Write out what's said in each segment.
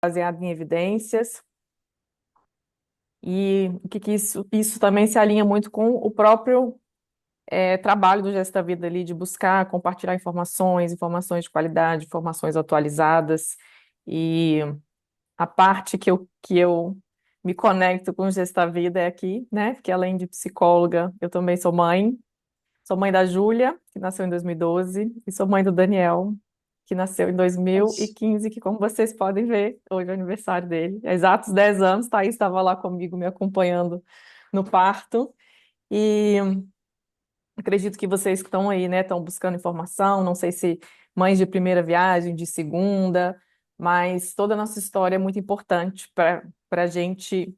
baseado em evidências, e que isso também se alinha muito com o próprio trabalho do Gesto da Vida ali, de buscar compartilhar informações de qualidade, informações atualizadas, e a parte que eu me conecto com o Gesto da Vida é aqui, né? Porque além de psicóloga, eu também sou mãe da Júlia, que nasceu em 2012, e sou mãe do Daniel, que nasceu em 2015, que como vocês podem ver, hoje é o aniversário dele. Há exatos 10 anos, Thaís estava lá comigo me acompanhando no parto. E acredito que vocês que estão aí, né, estão buscando informação, não sei se mães de primeira viagem, de segunda, mas toda a nossa história é muito importante para a gente,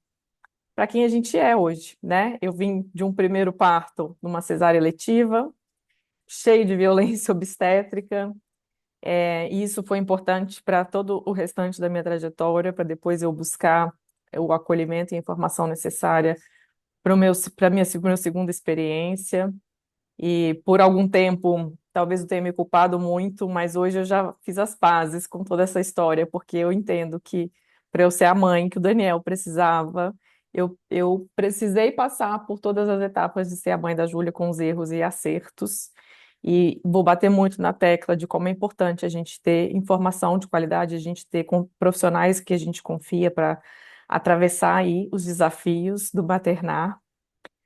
para quem a gente é hoje, né? Eu vim de um primeiro parto numa cesárea eletiva, cheio de violência obstétrica, e isso foi importante para todo o restante da minha trajetória, para depois eu buscar o acolhimento e a informação necessária para minha segunda experiência. E por algum tempo, talvez eu tenha me culpado muito, mas hoje eu já fiz as pazes com toda essa história, porque eu entendo que para eu ser a mãe que o Daniel precisava, eu precisei passar por todas as etapas de ser a mãe da Júlia com os erros e acertos. E vou bater muito na tecla de como é importante a gente ter informação de qualidade, a gente ter profissionais que a gente confia para atravessar aí os desafios do maternar.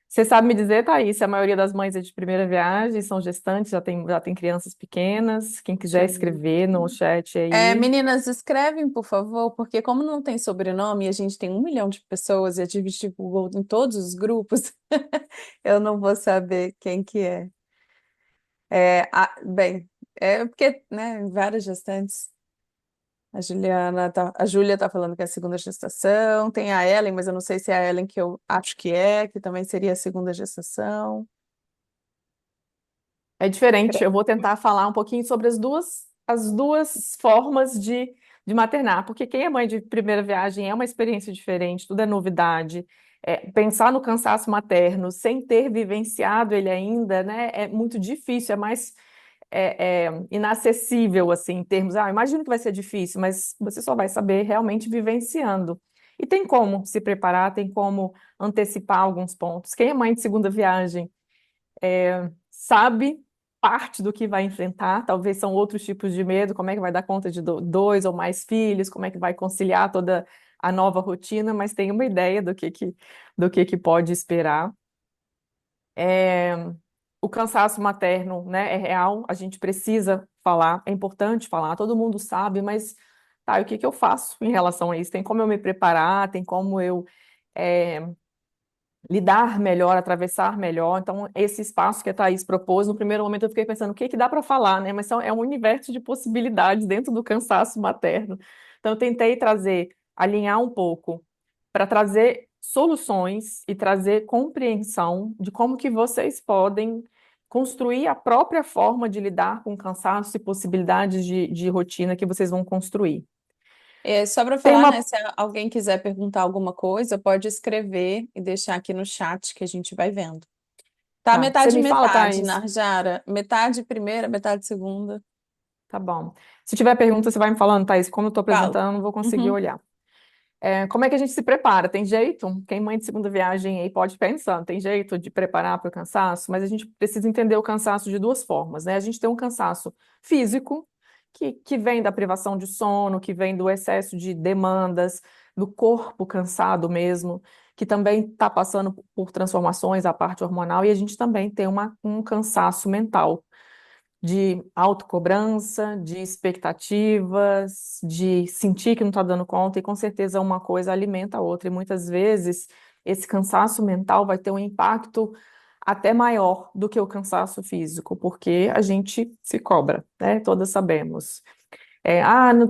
Você sabe me dizer, Thaís, se a maioria das mães é de primeira viagem, são gestantes, já tem crianças pequenas? Quem quiser Sim. escrever no chat aí. Meninas, escrevem, por favor, porque como não tem sobrenome e a gente tem 1 milhão de pessoas e a gente divulgou em todos os grupos, eu não vou saber quem que é. Bem, é porque, né, várias gestantes. A Júlia tá falando que é a segunda gestação. Tem a Ellen, mas eu não sei se é a Ellen que eu acho que também seria a segunda gestação. É diferente. Eu vou tentar falar um pouquinho sobre as duas formas de maternar, porque quem é mãe de primeira viagem é uma experiência diferente, tudo é novidade. Pensar no cansaço materno sem ter vivenciado ele ainda, né, é muito difícil, é mais inacessível, assim, em termos, imagino que vai ser difícil, mas você só vai saber realmente vivenciando. E tem como se preparar, tem como antecipar alguns pontos. Quem é mãe de segunda viagem sabe parte do que vai enfrentar, talvez são outros tipos de medo, como é que vai dar conta de dois ou mais filhos, como é que vai conciliar toda a nova rotina, mas tem uma ideia do que pode esperar. É, o cansaço materno, né, é real, a gente precisa falar, é importante falar, todo mundo sabe, mas tá, e o que que eu faço em relação a isso? Tem como eu me preparar, tem como eu é, lidar melhor, atravessar melhor. Então, esse espaço que a Thaís propôs, no primeiro momento eu fiquei pensando o que que dá para falar, né? Mas é um universo de possibilidades dentro do cansaço materno. Então, eu tentei trazer, alinhar um pouco, para trazer soluções e trazer compreensão de como que vocês podem construir a própria forma de lidar com cansaço e possibilidades de rotina que vocês vão construir. Só para Tem falar, né, uma. se alguém quiser perguntar alguma coisa, pode escrever e deixar aqui no chat que a gente vai vendo. Tá Tá, você metade e me fala, metade, Thaís? Narjara. Metade primeira, metade segunda. Tá bom. Se tiver pergunta, você vai me falando, Thaís. Como eu estou Falo. apresentando, eu não vou conseguir Uhum. olhar. Como é que a gente se prepara? Tem jeito? Quem é mãe de segunda viagem aí pode pensar, tem jeito de preparar para o cansaço? Mas a gente precisa entender o cansaço de duas formas, né? A gente tem um cansaço físico, que vem da privação de sono, que vem do excesso de demandas, do corpo cansado mesmo, que também está passando por transformações, a parte hormonal, e a gente também tem um cansaço mental de autocobrança, de expectativas, de sentir que não está dando conta, e com certeza uma coisa alimenta a outra, e muitas vezes esse cansaço mental vai ter um impacto até maior do que o cansaço físico, porque a gente se cobra, né? Todas sabemos.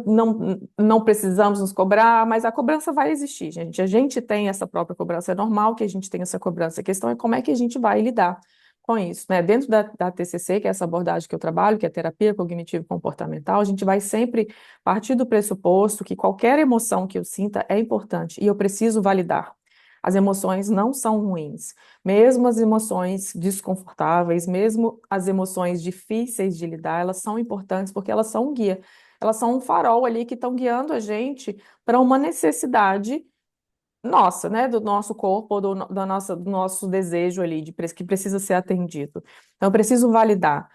Não, não precisamos nos cobrar, mas a cobrança vai existir, gente. A gente tem essa própria cobrança, é normal que a gente tenha essa cobrança. A questão é como é que a gente vai lidar com isso, né? Dentro da TCC, que é essa abordagem que eu trabalho, que é a terapia cognitivo-comportamental, a gente vai sempre partir do pressuposto que qualquer emoção que eu sinta é importante e eu preciso validar. As emoções não são ruins, mesmo as emoções desconfortáveis, mesmo as emoções difíceis de lidar, elas são importantes porque elas são um guia. elas são um farol ali que estão guiando a gente para uma necessidade nossa, né, do nosso corpo, do nosso desejo ali, que precisa ser atendido. Então, eu preciso validar,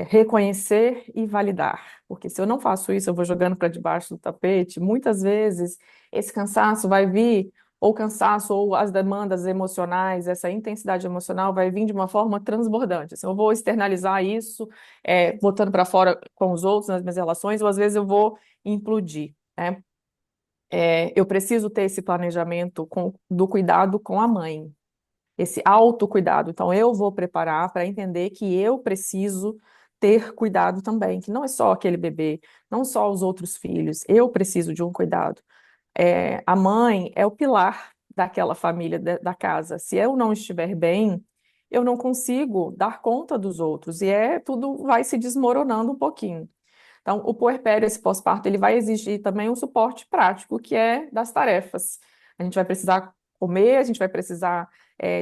reconhecer e validar, porque se eu não faço isso, eu vou jogando para debaixo do tapete, muitas vezes esse cansaço vai vir, ou cansaço, ou as demandas emocionais, essa intensidade emocional vai vir de uma forma transbordante. Assim, eu vou externalizar isso, botando para fora com os outros, nas minhas relações, ou às vezes eu vou implodir, né? Eu preciso ter esse planejamento do cuidado com a mãe, esse autocuidado. Então, eu vou preparar para entender que eu preciso ter cuidado também, que não é só aquele bebê, não só os outros filhos, eu preciso de um cuidado. A mãe é o pilar daquela família, da casa. Se eu não estiver bem, eu não consigo dar conta dos outros, e tudo vai se desmoronando um pouquinho. Então, o puerpério, esse pós-parto, ele vai exigir também um suporte prático, que é das tarefas. A gente vai precisar comer, a gente vai precisar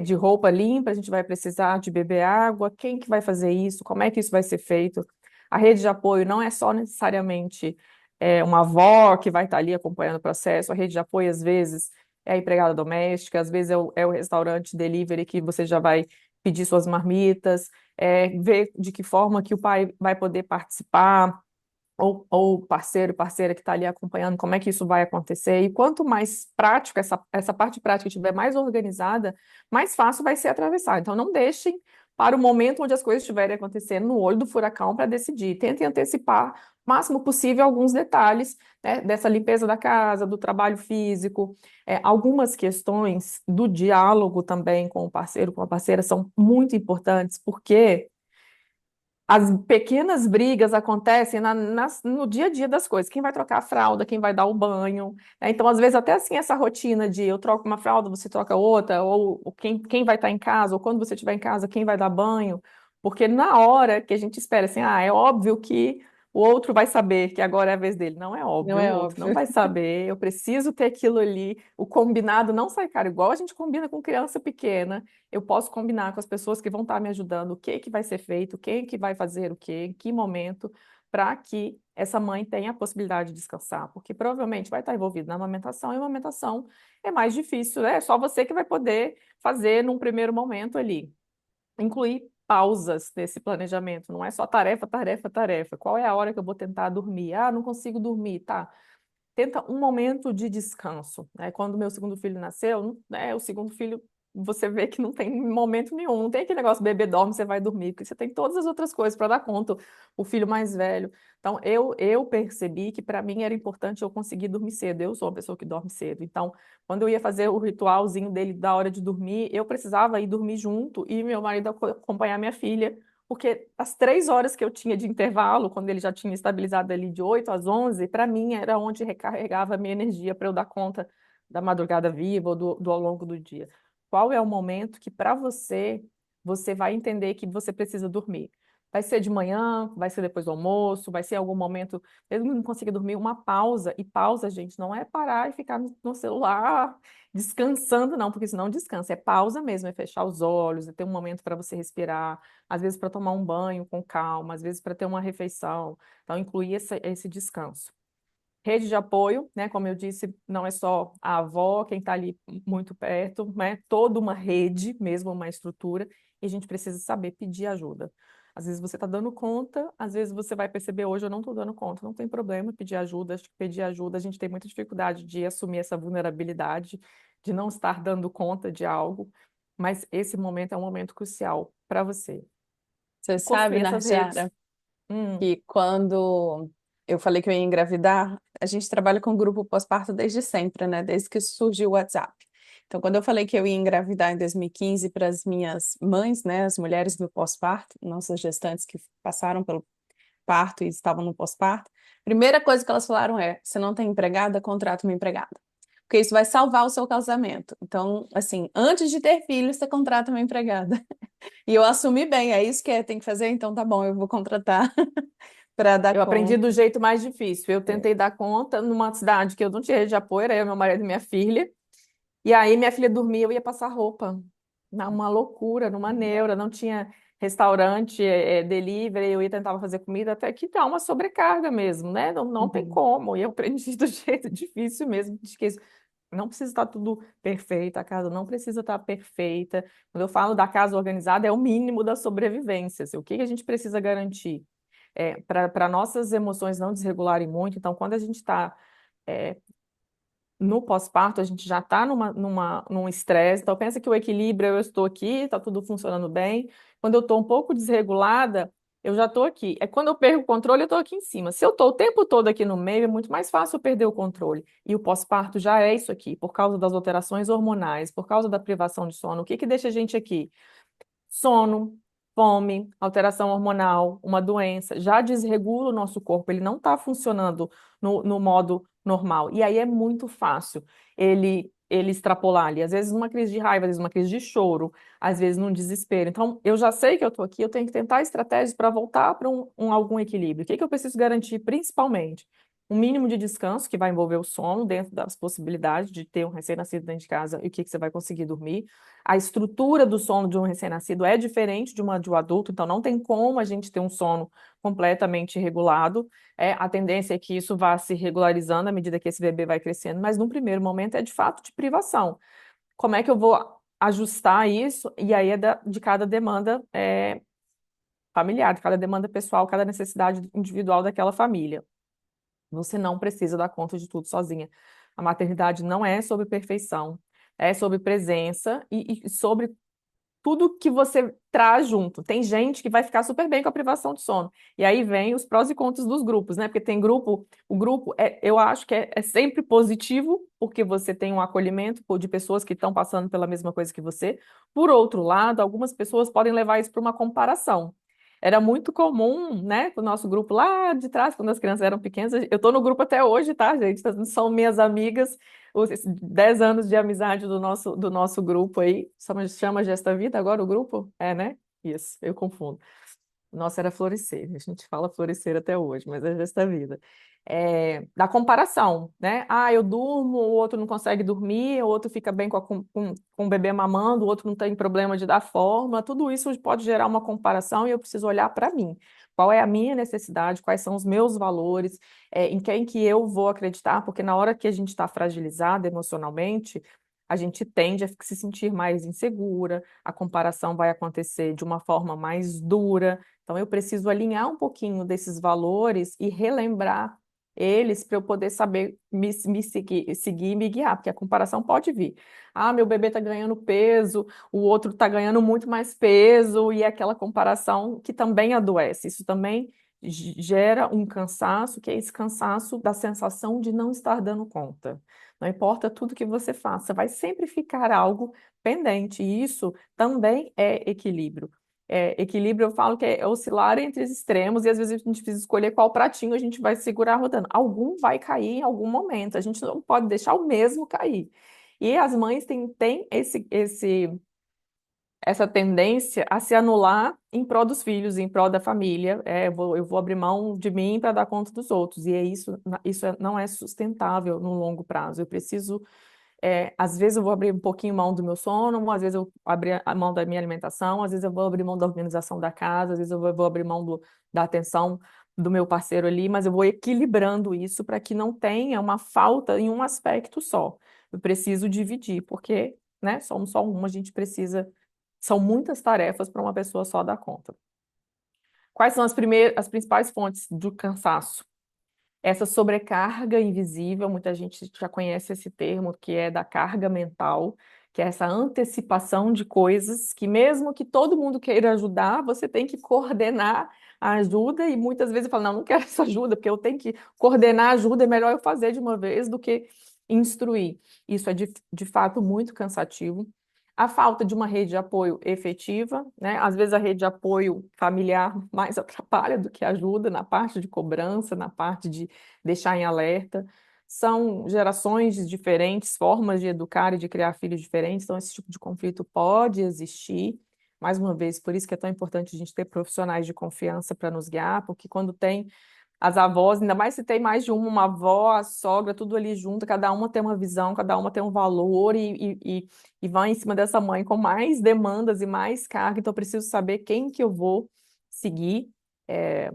de roupa limpa, a gente vai precisar de beber água. Quem que vai fazer isso? Como é que isso vai ser feito? A rede de apoio não é só necessariamente uma avó que vai estar ali acompanhando o processo. A rede de apoio, às vezes, é a empregada doméstica, às vezes é o restaurante delivery que você já vai pedir suas marmitas, ver de que forma que o pai vai poder participar ou parceiro, parceira que está ali acompanhando, como é que isso vai acontecer. E quanto mais prático essa parte prática estiver mais organizada, mais fácil vai ser atravessar. Então, não deixem para o momento onde as coisas estiverem acontecendo no olho do furacão para decidir. Tentem antecipar o máximo possível alguns detalhes, né, dessa limpeza da casa, do trabalho físico. Algumas questões do diálogo também com o parceiro, com a parceira, são muito importantes, porque as pequenas brigas acontecem no dia a dia das coisas. Quem vai trocar a fralda, quem vai dar o banho, né? Então, às vezes, até assim, essa rotina de eu troco uma fralda, você troca outra, ou quem vai estar em casa, ou quando você estiver em casa, quem vai dar banho. Porque na hora que a gente espera, assim, é óbvio que o outro vai saber que agora é a vez dele. Não é Não óbvio, o é outro não óbvio. vai saber. Eu preciso ter aquilo ali. O combinado não sai caro, igual a gente combina com criança pequena. Eu posso combinar com as pessoas que vão estar me ajudando o que que vai ser feito, quem que vai fazer o quê, em que momento, para que essa mãe tenha a possibilidade de descansar, porque provavelmente vai estar envolvido na amamentação, e a amamentação é mais difícil, né? É só você que vai poder fazer num primeiro momento ali. Incluir pausas nesse planejamento, não é só tarefa, tarefa, tarefa. Qual é a hora que eu vou tentar dormir? Ah, não consigo dormir, tá? Tenta um momento de descanso, né? Quando meu segundo filho nasceu, né, o segundo filho, você vê que não tem momento nenhum, não tem aquele negócio, bebê dorme, você vai dormir, porque você tem todas as outras coisas para dar conta, o filho mais velho. Então, eu percebi que para mim era importante eu conseguir dormir cedo, eu sou uma pessoa que dorme cedo, então, quando eu ia fazer o ritualzinho dele da hora de dormir, eu precisava ir dormir junto e meu marido acompanhar minha filha, porque as 3 horas que eu tinha de intervalo, quando ele já tinha estabilizado ali de 8 às 11, para mim era onde recarregava a minha energia para eu dar conta da madrugada viva ou do ao longo do dia. Qual é o momento que para você vai entender que você precisa dormir? Vai ser de manhã, vai ser depois do almoço, vai ser em algum momento, mesmo que não consiga dormir, uma pausa. E pausa, gente, não é parar e ficar no celular descansando, não, porque isso não descansa. É pausa mesmo, é fechar os olhos, é ter um momento para você respirar, às vezes para tomar um banho com calma, às vezes para ter uma refeição. Então, incluir esse descanso. Rede de apoio, né? Como eu disse, não é só a avó, quem está ali muito perto, né? Toda uma rede, mesmo uma estrutura, e a gente precisa saber pedir ajuda. Às vezes você está dando conta, às vezes você vai perceber, hoje eu não estou dando conta, não tem problema pedir ajuda, acho que pedir ajuda, a gente tem muita dificuldade de assumir essa vulnerabilidade, de não estar dando conta de algo, mas esse momento é um momento crucial para você. Você E sabe, construir essas redes. Narjara, Hum, que quando eu falei que eu ia engravidar, a gente trabalha com grupo pós-parto desde sempre, né? Desde que surgiu o WhatsApp. Então, quando eu falei que eu ia engravidar em 2015 para as minhas mães, né, as mulheres do pós-parto, nossas gestantes que passaram pelo parto e estavam no pós-parto, primeira coisa que elas falaram é: você não tem empregada, contrata uma empregada. Porque isso vai salvar o seu casamento. Então, assim, antes de ter filhos, você contrata uma empregada. E eu assumi bem, é isso que tem que fazer, então tá bom, eu vou contratar para dar eu aprendi do conta. jeito mais difícil. Eu É. tentei dar conta numa cidade que eu não tinha rede de apoio, era eu, meu marido e minha filha. E aí minha filha dormia, eu ia passar roupa. Uma loucura, numa neura, não tinha restaurante, delivery, eu ia tentava fazer comida, até que dá uma sobrecarga mesmo, né? Não, não tem Uhum. como. E eu aprendi do jeito difícil mesmo, de que não precisa estar tudo perfeito, a casa não precisa estar perfeita. Quando eu falo da casa organizada, é o mínimo da sobrevivência. Assim, o que que a gente precisa garantir? Para nossas emoções não desregularem muito, então, quando a gente está no pós-parto, a gente já está num estresse. Então, pensa que o equilíbrio, eu estou aqui, está tudo funcionando bem. Quando eu estou um pouco desregulada, eu já estou aqui. É quando eu perco o controle, eu estou aqui em cima. Se eu estou o tempo todo aqui no meio, é muito mais fácil eu perder o controle. E o pós-parto já é isso aqui, por causa das alterações hormonais, por causa da privação de sono. O que que deixa a gente aqui? Sono, fome, alteração hormonal, uma doença, já desregula o nosso corpo, ele não está funcionando no modo normal. E aí é muito fácil ele extrapolar ali, às vezes numa crise de raiva, às vezes numa crise de choro, às vezes num desespero. Então, eu já sei que eu estou aqui, eu tenho que tentar estratégias para voltar para algum equilíbrio. O que que eu preciso garantir, principalmente? Um mínimo de descanso, que vai envolver o sono, dentro das possibilidades de ter um recém-nascido dentro de casa e o que que você vai conseguir dormir. A estrutura do sono de um recém-nascido é diferente de uma de um adulto, então não tem como a gente ter um sono completamente regulado. A tendência é que isso vá se regularizando à medida que esse bebê vai crescendo, mas no primeiro momento é de fato de privação. Como é que eu vou ajustar isso? E aí é de cada demanda familiar, de cada demanda pessoal, cada necessidade individual daquela família. Você não precisa dar conta de tudo sozinha. A maternidade não é sobre perfeição, é sobre presença e sobre tudo que você traz junto. Tem gente que vai ficar super bem com a privação de sono. E aí vem os prós e contras dos grupos, né? Porque tem grupo, o grupo eu acho que é sempre positivo, porque você tem um acolhimento de pessoas que estão passando pela mesma coisa que você. Por outro lado, algumas pessoas podem levar isso para uma comparação. Era muito comum, né, o nosso grupo lá de trás, quando as crianças eram pequenas. Eu estou no grupo até hoje, tá, gente? São minhas amigas, os 10 anos de amizade do nosso grupo aí. Chama Gesta Vida agora o grupo? É, né? Isso, eu confundo. Nossa, era Florescer. A gente fala Florescer até hoje, mas é Gesta Vida. Da comparação, né? Ah, eu durmo, o outro não consegue dormir, o outro fica bem com o bebê mamando, o outro não tem problema de dar forma. Tudo isso pode gerar uma comparação e eu preciso olhar para mim. Qual é a minha necessidade? Quais são os meus valores? Em quem que eu vou acreditar? Porque na hora que a gente está fragilizada emocionalmente, a gente tende a se sentir mais insegura, a comparação vai acontecer de uma forma mais dura. Então, eu preciso alinhar um pouquinho desses valores e relembrar eles para eu poder saber me seguir e me guiar, porque a comparação pode vir. Ah, meu bebê está ganhando peso, o outro está ganhando muito mais peso, e é aquela comparação que também adoece. Isso também gera um cansaço, que é esse cansaço da sensação de não estar dando conta. Não importa tudo que você faça, vai sempre ficar algo pendente, e isso também é equilíbrio. Equilíbrio, eu falo que é oscilar entre os extremos e às vezes a gente precisa escolher qual pratinho a gente vai segurar rodando. Algum vai cair em algum momento, a gente não pode deixar o mesmo cair. E as mães têm essa tendência a se anular em prol dos filhos, em prol da família. Eu vou abrir mão de mim para dar conta dos outros. E não é sustentável no longo prazo. Eu preciso às vezes eu vou abrir um pouquinho mão do meu sono, às vezes eu vou abrir a mão da minha alimentação, às vezes eu vou abrir mão da organização da casa, às vezes eu vou abrir mão da atenção do meu parceiro ali, mas eu vou equilibrando isso para que não tenha uma falta em um aspecto só. Eu preciso dividir, porque, né, somos só uma, a gente precisa. São muitas tarefas para uma pessoa só dar conta. Quais são as principais fontes do cansaço? Essa sobrecarga invisível, muita gente já conhece esse termo, que é da carga mental, que é essa antecipação de coisas que, mesmo que todo mundo queira ajudar, você tem que coordenar a ajuda e muitas vezes eu falo, não, não quero essa ajuda, porque eu tenho que coordenar a ajuda, é melhor eu fazer de uma vez do que instruir. Isso é de fato muito cansativo. A falta de uma rede de apoio efetiva, né? Às vezes a rede de apoio familiar mais atrapalha do que ajuda na parte de cobrança, na parte de deixar em alerta. São gerações diferentes, formas de educar e de criar filhos diferentes, então esse tipo de conflito pode existir. Mais uma vez, por isso que é tão importante a gente ter profissionais de confiança para nos guiar, porque quando tem as avós, ainda mais se tem mais de uma avó, a sogra, tudo ali junto, cada uma tem uma visão, cada uma tem um valor e vai em cima dessa mãe com mais demandas e mais carga, então eu preciso saber quem que eu vou seguir. É,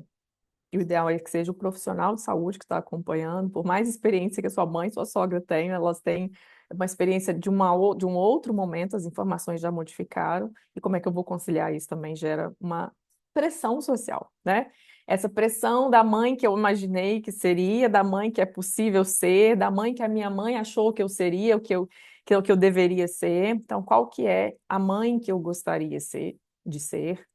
e o ideal é que seja o profissional de saúde que está acompanhando, por mais experiência que a sua mãe e sua sogra tenham, elas têm uma experiência de um outro momento, as informações já modificaram, e como é que eu vou conciliar isso também gera uma pressão social, né? Essa pressão da mãe que eu imaginei que seria, da mãe que é possível ser, da mãe que a minha mãe achou que eu seria, o que eu deveria ser. Então, qual que é a mãe que eu gostaria de ser?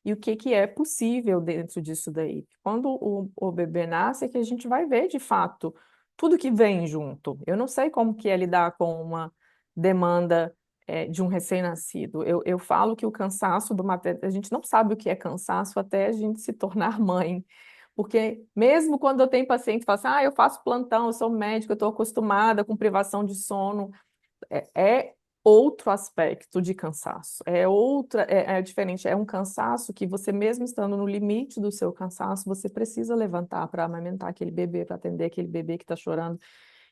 E o que que é possível dentro disso daí. Quando o bebê nasce, é que a gente vai ver de fato tudo que vem junto. Eu não sei como que é lidar com uma demanda de um recém-nascido. Eu falo que o cansaço do materno, a gente não sabe o que é cansaço até a gente se tornar mãe. Porque mesmo quando eu tenho paciente que fala assim, eu faço plantão, eu sou médica, eu estou acostumada com privação de sono, é outro aspecto de cansaço, é diferente, é um cansaço que você mesmo estando no limite do seu cansaço, você precisa levantar para amamentar aquele bebê, para atender aquele bebê que está chorando,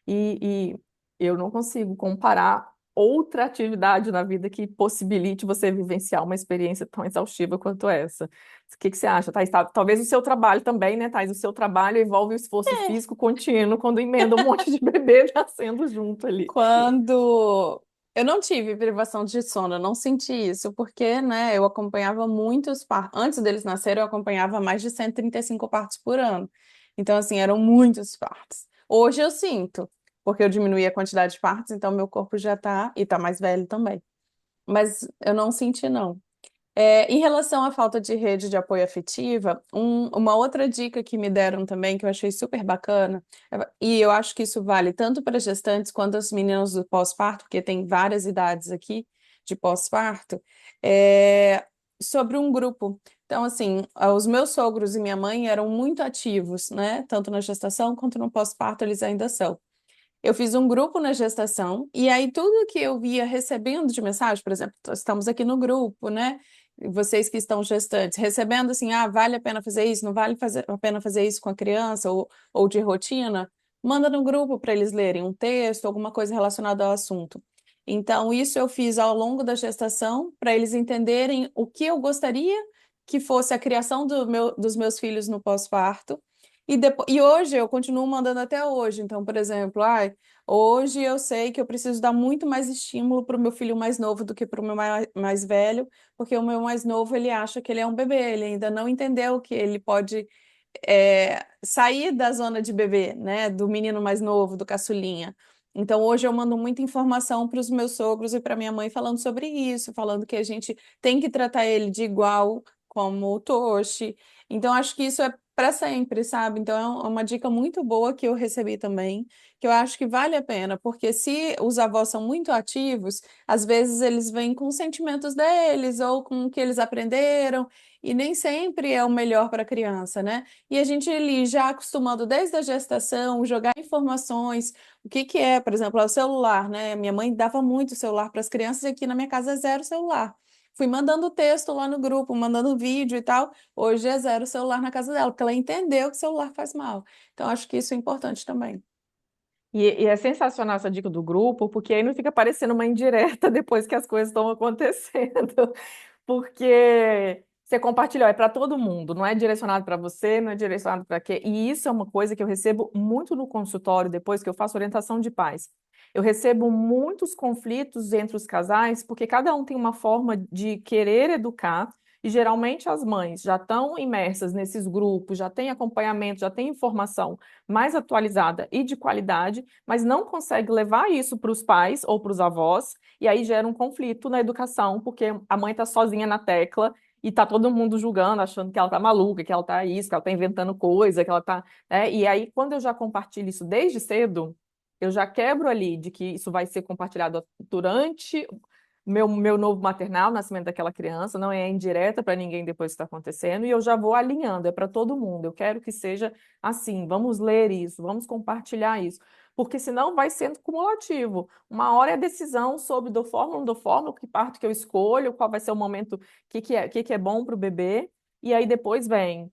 e eu não consigo comparar outra atividade na vida que possibilite você vivenciar uma experiência tão exaustiva quanto essa. O que que você acha, Thais? Talvez o seu trabalho também, né, Thais? O seu trabalho envolve o esforço físico contínuo, quando emenda um monte de bebê nascendo junto ali. Quando eu não tive privação de sono, eu não senti isso, porque, né, eu acompanhava muitos partos. Antes deles nascerem, eu acompanhava mais de 135 partos por ano. Então, assim, eram muitos partos. Hoje eu sinto, porque eu diminuí a quantidade de partos, então meu corpo já tá, e tá mais velho também. Mas eu não senti, não. Em relação à falta de rede de apoio afetiva, uma outra dica que me deram também, que eu achei super bacana, e eu acho que isso vale tanto para gestantes quanto as meninas do pós-parto, porque tem várias idades aqui de pós-parto, é sobre um grupo. Então, assim, os meus sogros e minha mãe eram muito ativos, né? Tanto na gestação quanto no pós-parto, eles ainda são. Eu fiz um grupo na gestação, e aí tudo que eu via recebendo de mensagem, por exemplo, estamos aqui no grupo, né? Vocês que estão gestantes, recebendo assim, vale a pena fazer isso, não vale a pena fazer isso com a criança, ou de rotina, manda no grupo para eles lerem um texto, alguma coisa relacionada ao assunto. Então, isso eu fiz ao longo da gestação, para eles entenderem o que eu gostaria que fosse a criação dos meus filhos no pós-parto. E hoje eu continuo mandando até hoje. Então, por exemplo, hoje eu sei que eu preciso dar muito mais estímulo para o meu filho mais novo do que para o meu mais velho, porque o meu mais novo ele acha que ele é um bebê, ele ainda não entendeu que ele pode sair da zona de bebê, né? Do menino mais novo, do caçulinha. Então, hoje eu mando muita informação para os meus sogros e para minha mãe falando sobre isso, falando que a gente tem que tratar ele de igual como o Toshi. Então, acho que isso é para sempre, sabe? Então, é uma dica muito boa que eu recebi também, que eu acho que vale a pena, porque se os avós são muito ativos, às vezes eles vêm com os sentimentos deles ou com o que eles aprenderam, e nem sempre é o melhor para a criança, né? E a gente ali já acostumando desde a gestação, jogar informações, o que que é, por exemplo, é o celular, né? Minha mãe dava muito celular para as crianças e aqui na minha casa é zero celular. Fui mandando texto lá no grupo, mandando vídeo e tal. Hoje é zero celular na casa dela, porque ela entendeu que celular faz mal. Então, acho que isso é importante também. E é sensacional essa dica do grupo, porque aí não fica parecendo uma indireta depois que as coisas estão acontecendo. Porque você compartilhou, é para todo mundo, não é direcionado para você, não é direcionado para quê. E isso é uma coisa que eu recebo muito no consultório depois que eu faço orientação de pais. Eu recebo muitos conflitos entre os casais, porque cada um tem uma forma de querer educar. E geralmente as mães já estão imersas nesses grupos, já têm acompanhamento, já têm informação mais atualizada e de qualidade, mas não consegue levar isso para os pais ou para os avós, e aí gera um conflito na educação, porque a mãe está sozinha na tecla e está todo mundo julgando, achando que ela está maluca, que ela está isso, que ela está inventando coisa, que ela está. E aí, quando eu já compartilho isso desde cedo, eu já quebro ali de que isso vai ser compartilhado durante meu novo maternal, o nascimento daquela criança, não é indireta para ninguém depois que está acontecendo, e eu já vou alinhando, é para todo mundo. Eu quero que seja assim, vamos ler isso, vamos compartilhar isso, porque senão vai sendo cumulativo. Uma hora é decisão sobre dou forma ou não dou forma, que parto que eu escolho, qual vai ser o momento, o que que é bom para o bebê, e aí depois vem.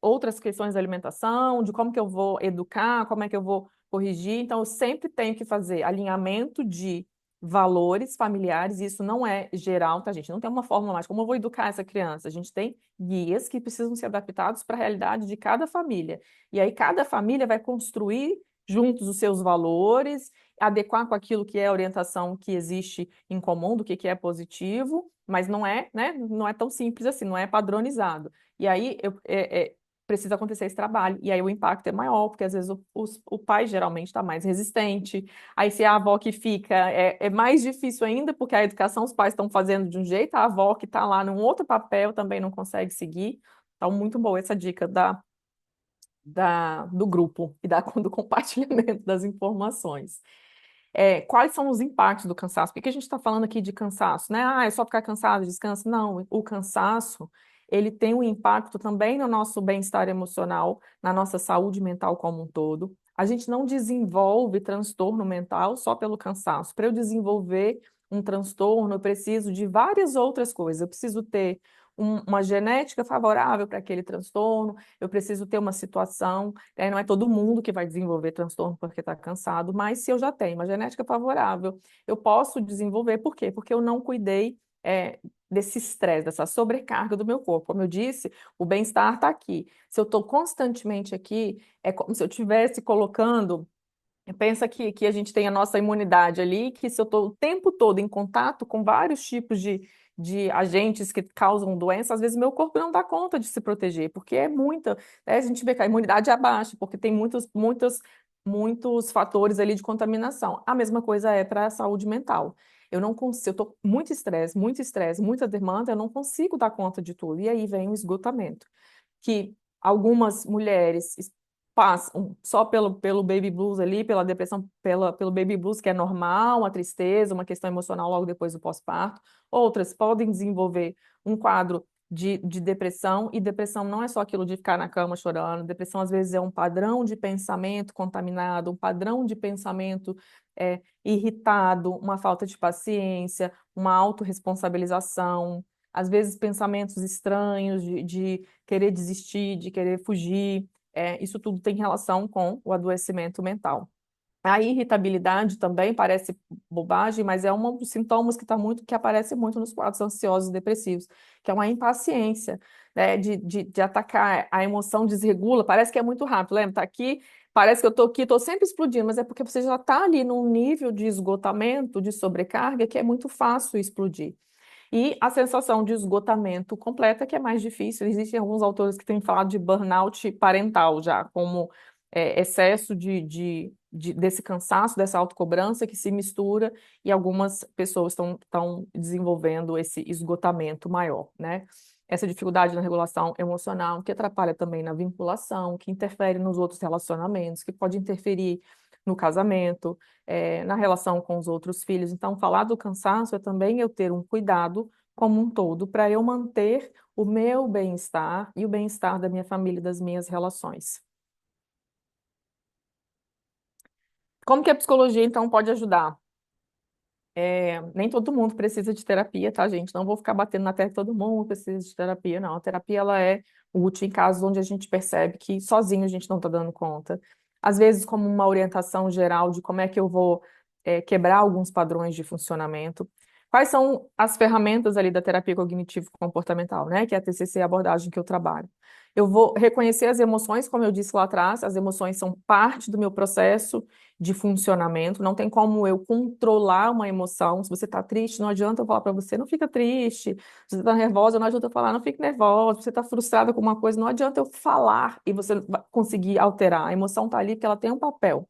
outras questões da alimentação, de como que eu vou educar, como é que eu vou corrigir. Então, eu sempre tenho que fazer alinhamento de valores familiares, e isso não é geral, tá, gente? Não tem uma fórmula mágica. Como eu vou educar essa criança? A gente tem guias que precisam ser adaptados para a realidade de cada família. E aí, cada família vai construir juntos os seus valores, adequar com aquilo que é a orientação que existe em comum, do que é positivo, mas não é, né? Não é tão simples assim, não é padronizado. E aí precisa acontecer esse trabalho. E aí o impacto é maior, porque às vezes o pai geralmente está mais resistente. Aí se é a avó que fica, é mais difícil ainda, porque a educação os pais estão fazendo de um jeito, a avó que está lá num outro papel também não consegue seguir. Então, muito boa essa dica do grupo e do compartilhamento das informações. Quais são os impactos do cansaço? Por que a gente está falando aqui de cansaço, né? Ah, é só ficar cansado, descansa. Não, o cansaço, ele tem um impacto também no nosso bem-estar emocional, na nossa saúde mental como um todo. A gente não desenvolve transtorno mental só pelo cansaço. Para eu desenvolver um transtorno, eu preciso de várias outras coisas. Eu preciso ter uma genética favorável para aquele transtorno, eu preciso ter uma situação, não é todo mundo que vai desenvolver transtorno porque está cansado, mas se eu já tenho uma genética favorável, eu posso desenvolver. Por quê? Porque eu não cuidei desse estresse, dessa sobrecarga do meu corpo. Como eu disse, o bem-estar está aqui. Se eu estou constantemente aqui, é como se eu estivesse colocando. Pensa que a gente tem a nossa imunidade ali, que se eu estou o tempo todo em contato com vários tipos de agentes que causam doença, às vezes meu corpo não dá conta de se proteger, porque é muita, né? A gente vê que a imunidade é baixa, porque tem muitos fatores ali de contaminação. A mesma coisa é para a saúde mental. Eu não consigo, eu estou muito estresse, muita demanda, eu não consigo dar conta de tudo. E aí vem o esgotamento, que algumas mulheres passam só pelo baby blues ali, pela depressão, pelo baby blues, que é normal, uma tristeza, uma questão emocional logo depois do pós-parto. Outras podem desenvolver um quadro de depressão, e depressão não é só aquilo de ficar na cama chorando. Depressão, às vezes, é um padrão de pensamento contaminado, um padrão de pensamento irritado, uma falta de paciência, uma autorresponsabilização, às vezes pensamentos estranhos de querer desistir, de querer fugir. Isso tudo tem relação com o adoecimento mental. A irritabilidade também parece bobagem, mas é um dos sintomas que aparece muito nos quadros ansiosos e depressivos, que é uma impaciência, né, de atacar. A emoção desregula, parece que é muito rápido. Lembra? Tá aqui, parece que eu tô aqui, tô sempre explodindo, mas é porque você já está ali num nível de esgotamento, de sobrecarga, que é muito fácil explodir. E a sensação de esgotamento completa, que é mais difícil. Existem alguns autores que têm falado de burnout parental já, como excesso desse cansaço, dessa autocobrança que se mistura, e algumas pessoas estão desenvolvendo esse esgotamento maior, né? Essa dificuldade na regulação emocional, que atrapalha também na vinculação, que interfere nos outros relacionamentos, que pode interferir no casamento, na relação com os outros filhos. Então, falar do cansaço é também eu ter um cuidado como um todo para eu manter o meu bem-estar e o bem-estar da minha família e das minhas relações. Como que a psicologia, então, pode ajudar? Nem todo mundo precisa de terapia, tá, gente? Não vou ficar batendo na tecla que todo mundo precisa de terapia, não. A terapia, ela é útil em casos onde a gente percebe que sozinho a gente não está dando conta. Às vezes, como uma orientação geral de como é que eu vou, quebrar alguns padrões de funcionamento. Quais são as ferramentas ali da terapia cognitivo-comportamental, né? Que é a TCC, a abordagem que eu trabalho. Eu vou reconhecer as emoções, como eu disse lá atrás, as emoções são parte do meu processo de funcionamento, não tem como eu controlar uma emoção. Se você está triste, não adianta eu falar para você, não fica triste. Se você está nervosa, não adianta eu falar, não fique nervosa. Se você está frustrada com uma coisa, não adianta eu falar e você vai conseguir alterar. A emoção está ali porque ela tem um papel.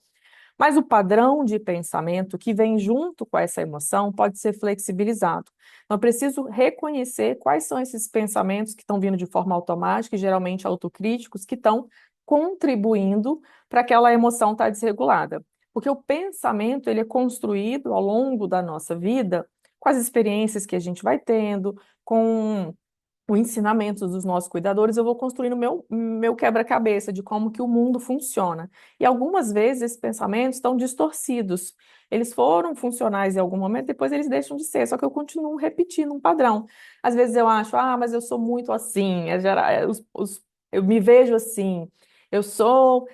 Mas o padrão de pensamento que vem junto com essa emoção pode ser flexibilizado. Então, eu preciso reconhecer quais são esses pensamentos que estão vindo de forma automática, e geralmente autocríticos, que estão contribuindo para aquela emoção estar desregulada. Porque o pensamento ele é construído ao longo da nossa vida com as experiências que a gente vai tendo, com o ensinamento dos nossos cuidadores, eu vou construindo meu quebra-cabeça de como que o mundo funciona. E algumas vezes esses pensamentos estão distorcidos. Eles foram funcionais em algum momento, depois eles deixam de ser, só que eu continuo repetindo um padrão. Às vezes eu acho, mas eu sou muito assim, eu me vejo assim, eu sou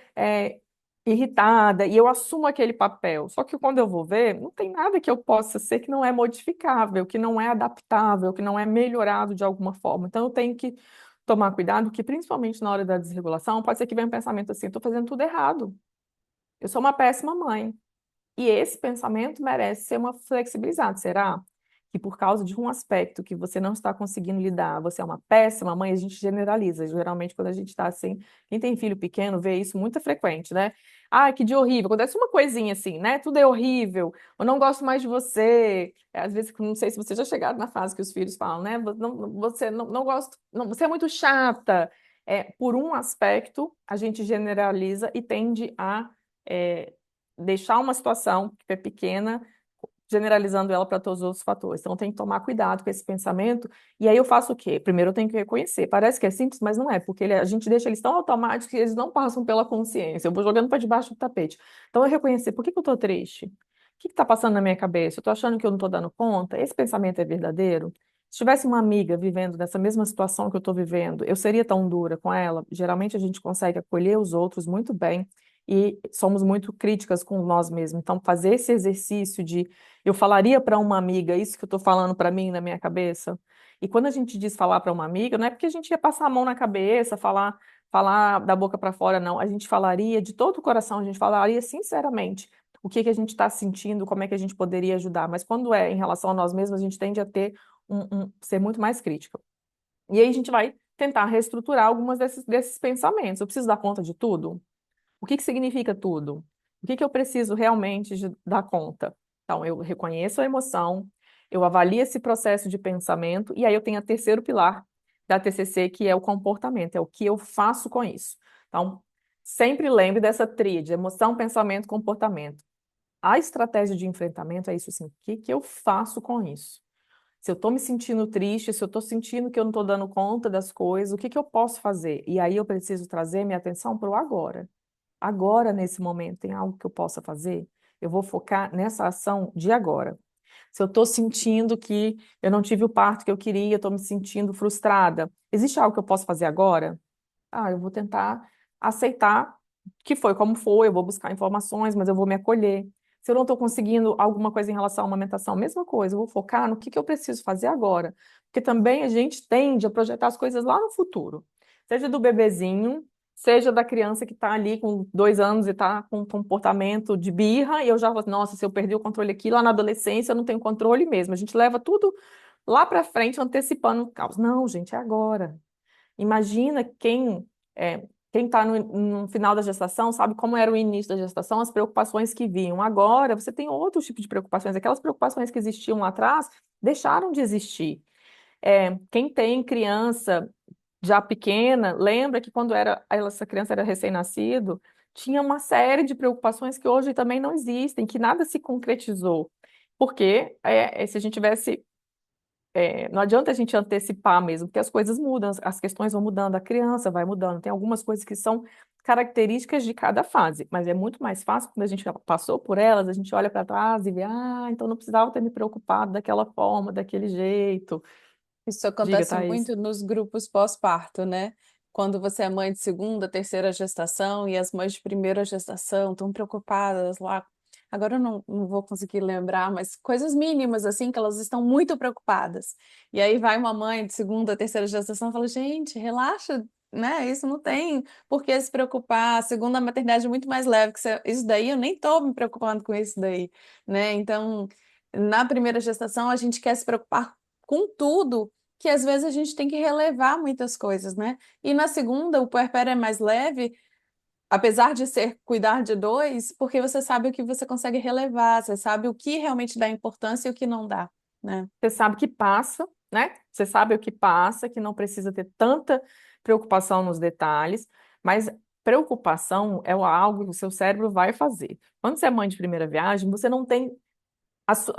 irritada e eu assumo aquele papel. Só que quando eu vou ver, não tem nada que eu possa ser que não é modificável, que não é adaptável, que não é melhorado de alguma forma. Então eu tenho que tomar cuidado, que principalmente na hora da desregulação, pode ser que venha um pensamento assim, estou fazendo tudo errado. Eu sou uma péssima mãe. E esse pensamento merece ser uma flexibilizado. Será que por causa de um aspecto que você não está conseguindo lidar, você é uma péssima mãe? A gente generaliza. Geralmente, quando a gente está assim, quem tem filho pequeno vê isso muito frequente, né? Ah, que dia horrível. Acontece uma coisinha assim, né? Tudo é horrível. Eu não gosto mais de você. Às vezes, não sei se você já chegaram na fase que os filhos falam, né? Você não gosto, não, você é muito chata. Por um aspecto, a gente generaliza e tende a é, deixar uma situação que é pequena, generalizando ela para todos os outros fatores. Então, tem que tomar cuidado com esse pensamento. E aí eu faço o quê? Primeiro eu tenho que reconhecer. Parece que é simples, mas não é, porque a gente deixa eles tão automáticos que eles não passam pela consciência. Eu vou jogando para debaixo do tapete. Então, eu reconhecer, por que que eu estou triste? O que está passando na minha cabeça? Eu estou achando que eu não estou dando conta? Esse pensamento é verdadeiro? Se tivesse uma amiga vivendo nessa mesma situação que eu estou vivendo, eu seria tão dura com ela? Geralmente a gente consegue acolher os outros muito bem e somos muito críticas com nós mesmos. Então, fazer esse exercício de eu falaria para uma amiga isso que eu estou falando para mim na minha cabeça. E quando a gente diz falar para uma amiga, não é porque a gente ia passar a mão na cabeça, falar da boca para fora, não. A gente falaria de todo o coração, a gente falaria sinceramente o que que a gente está sentindo, como é que a gente poderia ajudar. Mas quando é em relação a nós mesmos, a gente tende a ter ser muito mais crítica. E aí a gente vai tentar reestruturar algumas desses pensamentos. Eu preciso dar conta de tudo? O que que significa tudo? O que que eu preciso realmente dar conta? Então, eu reconheço a emoção, eu avalio esse processo de pensamento, e aí eu tenho o terceiro pilar da TCC, que é o comportamento, é o que eu faço com isso. Então, sempre lembre dessa tríade, emoção, pensamento, comportamento. A estratégia de enfrentamento é isso assim, o que que eu faço com isso? Se eu estou me sentindo triste, se eu estou sentindo que eu não estou dando conta das coisas, o que que eu posso fazer? E aí eu preciso trazer minha atenção para o agora. Agora, nesse momento, tem algo que eu possa fazer? Eu vou focar nessa ação de agora. Se eu estou sentindo que eu não tive o parto que eu queria, eu estou me sentindo frustrada, existe algo que eu posso fazer agora? Eu vou tentar aceitar que foi como foi, eu vou buscar informações, mas eu vou me acolher. Se eu não estou conseguindo alguma coisa em relação à amamentação, mesma coisa, eu vou focar no que eu preciso fazer agora. Porque também a gente tende a projetar as coisas lá no futuro. Seja do bebezinho, seja da criança que está ali com 2 anos e está com um comportamento de birra, e eu já vou, nossa, se eu perdi o controle aqui, lá na adolescência eu não tenho controle mesmo. A gente leva tudo lá para frente, antecipando o caos. Não, gente, é agora. Imagina quem está no final da gestação sabe como era o início da gestação, as preocupações que vinham. Agora você tem outro tipo de preocupações. Aquelas preocupações que existiam lá atrás deixaram de existir. Quem tem criança já pequena, lembra que quando essa criança era recém-nascido, tinha uma série de preocupações que hoje também não existem, que nada se concretizou. Porque se a gente tivesse não adianta a gente antecipar mesmo, porque as coisas mudam, as questões vão mudando, a criança vai mudando. Tem algumas coisas que são características de cada fase, mas é muito mais fácil quando a gente já passou por elas, a gente olha para trás e vê, então não precisava ter me preocupado daquela forma, daquele jeito. Isso Diga, acontece Thaís. muito nos grupos pós-parto, né? Quando você é mãe de segunda, terceira gestação e as mães de primeira gestação estão preocupadas lá. Agora eu não vou conseguir lembrar, mas coisas mínimas assim que elas estão muito preocupadas. E aí vai uma mãe de segunda, terceira gestação e fala: gente, relaxa, né? Isso não tem por que se preocupar. A segunda maternidade é muito mais leve que isso daí. Eu nem estou me preocupando com isso daí, né? Então, na primeira gestação a gente quer se preocupar com tudo, que às vezes a gente tem que relevar muitas coisas, né? E na segunda, o puerpério é mais leve, apesar de ser cuidar de dois, porque você sabe o que você consegue relevar, você sabe o que realmente dá importância e o que não dá, né? Você sabe que passa, né? Você sabe o que passa, que não precisa ter tanta preocupação nos detalhes, mas preocupação é algo que o seu cérebro vai fazer. Quando você é mãe de primeira viagem, você não tem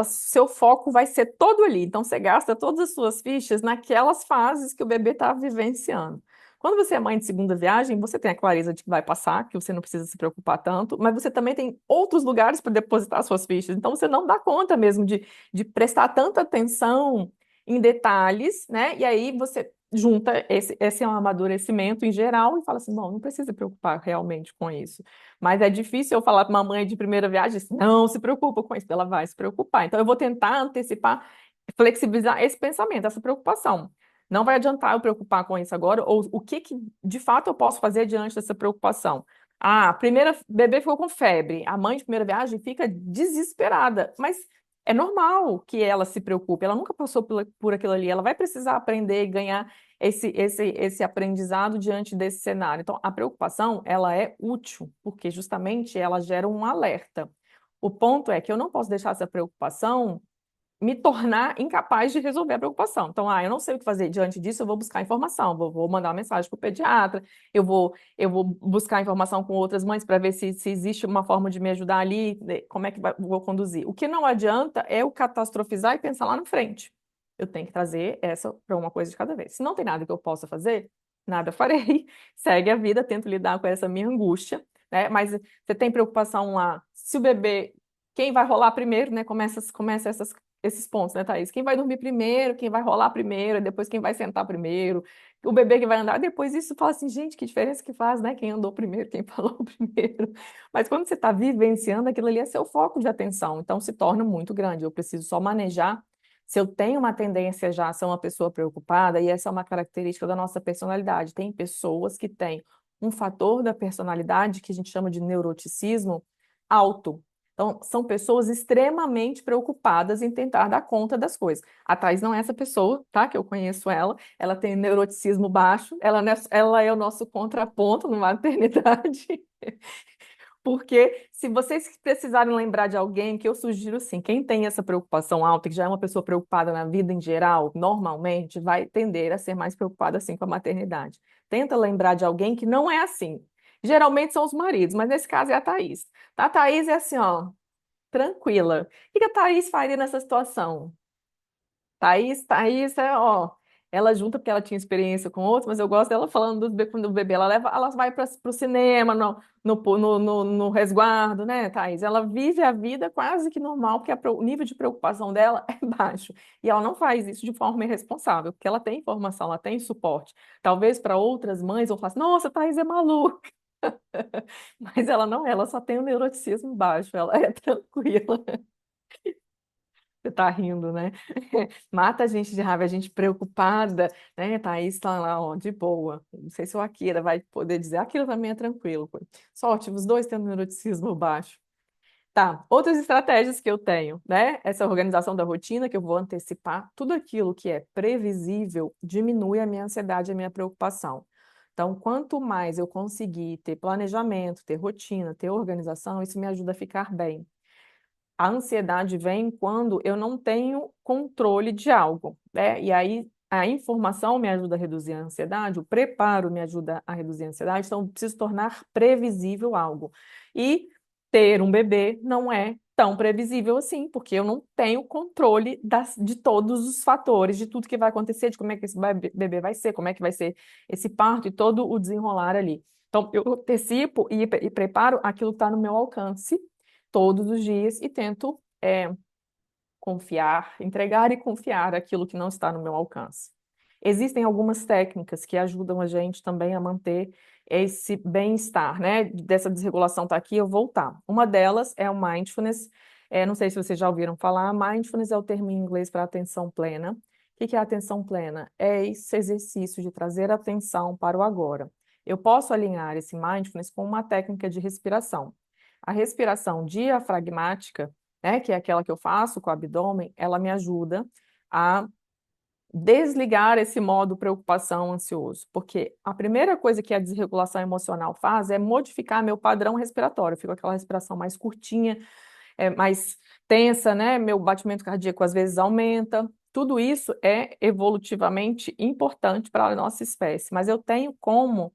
seu foco vai ser todo ali. Então, você gasta todas as suas fichas naquelas fases que o bebê está vivenciando. Quando você é mãe de segunda viagem, você tem a clareza de que vai passar, que você não precisa se preocupar tanto, mas você também tem outros lugares para depositar suas fichas. Então, você não dá conta mesmo de prestar tanta atenção em detalhes, né? E aí você junta esse amadurecimento em geral e fala assim, bom, não precisa se preocupar realmente com isso. Mas é difícil eu falar para uma mãe de primeira viagem, assim, não se preocupa com isso, ela vai se preocupar. Então eu vou tentar antecipar, flexibilizar esse pensamento, essa preocupação. Não vai adiantar eu preocupar com isso agora, ou o que que de fato eu posso fazer diante dessa preocupação? Ah, a primeira bebê ficou com febre, a mãe de primeira viagem fica desesperada, mas é normal que ela se preocupe, ela nunca passou por aquilo ali, ela vai precisar aprender e ganhar esse aprendizado diante desse cenário. Então, a preocupação, ela é útil, porque justamente ela gera um alerta. O ponto é que eu não posso deixar essa preocupação me tornar incapaz de resolver a preocupação. Então, eu não sei o que fazer diante disso, eu vou buscar informação, vou mandar uma mensagem para o pediatra, eu vou buscar informação com outras mães para ver se existe uma forma de me ajudar ali, como é que vou conduzir. O que não adianta é eu catastrofizar e pensar lá na frente. Eu tenho que trazer essa para uma coisa de cada vez. Se não tem nada que eu possa fazer, nada farei. Segue a vida, tento lidar com essa minha angústia, né? Mas você tem preocupação lá, se o bebê, quem vai rolar primeiro, né? Começa esses pontos, né, Thaís? Quem vai dormir primeiro, quem vai rolar primeiro, depois quem vai sentar primeiro, o bebê que vai andar, depois isso fala assim, gente, que diferença que faz, né? Quem andou primeiro, quem falou primeiro. Mas quando você está vivenciando, aquilo ali é seu foco de atenção, então se torna muito grande. Eu preciso só manejar. Se eu tenho uma tendência já a ser uma pessoa preocupada, e essa é uma característica da nossa personalidade, tem pessoas que têm um fator da personalidade que a gente chama de neuroticismo alto. Então, são pessoas extremamente preocupadas em tentar dar conta das coisas. A Thais não é essa pessoa, tá? Que eu conheço ela tem neuroticismo baixo, ela é o nosso contraponto numa maternidade. Porque se vocês precisarem lembrar de alguém, que eu sugiro sim, quem tem essa preocupação alta, que já é uma pessoa preocupada na vida em geral, normalmente vai tender a ser mais preocupada assim com a maternidade. Tenta lembrar de alguém que não é assim. Geralmente são os maridos, mas nesse caso é a Thaís. A Thaís é assim, ó, tranquila. O que a Thaís faria nessa situação? Thaís ó, ela junta porque ela tinha experiência com outros, mas eu gosto dela falando quando o bebê ela vai para o cinema, no resguardo, né, Thaís? Ela vive a vida quase que normal, porque o nível de preocupação dela é baixo. E ela não faz isso de forma irresponsável, porque ela tem informação, ela tem suporte. Talvez para outras mães vão falar assim, nossa, Thaís é maluca. Mas ela não é, ela só tem o neuroticismo baixo, ela é tranquila. Você tá rindo, né? Mata a gente de raiva, a gente preocupada, né? Thaís tá lá, ó, de boa. Não sei se o Akira vai poder dizer, Akira também é tranquilo, pô. Sorte, os dois têm neuroticismo baixo. Tá, outras estratégias que eu tenho, né? Essa organização da rotina, que eu vou antecipar, tudo aquilo que é previsível diminui a minha ansiedade e a minha preocupação. Então, quanto mais eu conseguir ter planejamento, ter rotina, ter organização, isso me ajuda a ficar bem. A ansiedade vem quando eu não tenho controle de algo, né? E aí a informação me ajuda a reduzir a ansiedade, o preparo me ajuda a reduzir a ansiedade, então eu preciso tornar previsível algo. E ter um bebê não é tão previsível assim, porque eu não tenho controle de todos os fatores, de tudo que vai acontecer, de como é que esse bebê vai ser, como é que vai ser esse parto e todo o desenrolar ali. Então, eu antecipo e preparo aquilo que está no meu alcance todos os dias e tento confiar, entregar e confiar aquilo que não está no meu alcance. Existem algumas técnicas que ajudam a gente também a manter esse bem-estar, né? Dessa desregulação tá aqui, eu voltar. Uma delas é o mindfulness. Não sei se vocês já ouviram falar, mindfulness é o termo em inglês para atenção plena. O que é a atenção plena? É esse exercício de trazer atenção para o agora. Eu posso alinhar esse mindfulness com uma técnica de respiração. A respiração diafragmática, né, que é aquela que eu faço com o abdômen, ela me ajuda a desligar esse modo preocupação ansioso, porque a primeira coisa que a desregulação emocional faz é modificar meu padrão respiratório, eu fico com aquela respiração mais curtinha, mais tensa, né? Meu batimento cardíaco às vezes aumenta. Tudo isso é evolutivamente importante para a nossa espécie, mas eu tenho como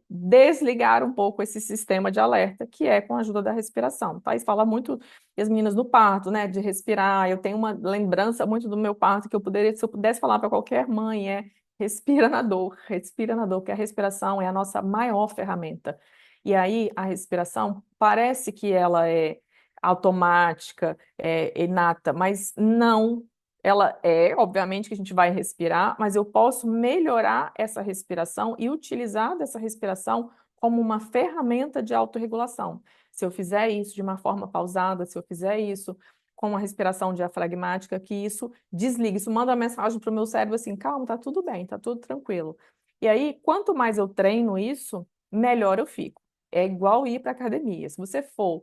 desligar um pouco esse sistema de alerta, que é com a ajuda da respiração. Thaís fala muito, e as meninas no parto, né, de respirar. Eu tenho uma lembrança muito do meu parto que eu poderia, se eu pudesse falar para qualquer mãe, respira na dor, porque a respiração é a nossa maior ferramenta. E aí a respiração parece que ela é automática, inata, mas não. Ela obviamente que a gente vai respirar, mas eu posso melhorar essa respiração e utilizar dessa respiração como uma ferramenta de autorregulação. Se eu fizer isso de uma forma pausada, se eu fizer isso com uma respiração diafragmática, que isso desliga, isso manda uma mensagem para o meu cérebro assim, calma, tá tudo bem, tá tudo tranquilo. E aí, quanto mais eu treino isso, melhor eu fico. É igual ir para academia. Se você for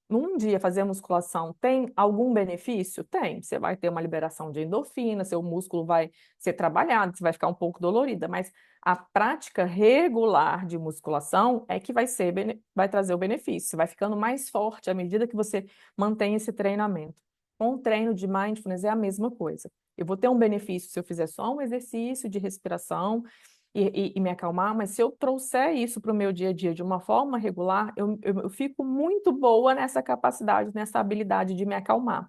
num dia fazer musculação tem algum benefício? Tem. Você vai ter uma liberação de endorfina, seu músculo vai ser trabalhado, você vai ficar um pouco dolorida, mas a prática regular de musculação é que vai trazer o benefício. Você vai ficando mais forte à medida que você mantém esse treinamento. Com o treino de mindfulness é a mesma coisa. Eu vou ter um benefício se eu fizer só um exercício de respiração e me acalmar, mas se eu trouxer isso para o meu dia a dia de uma forma regular, eu fico muito boa nessa capacidade, nessa habilidade de me acalmar.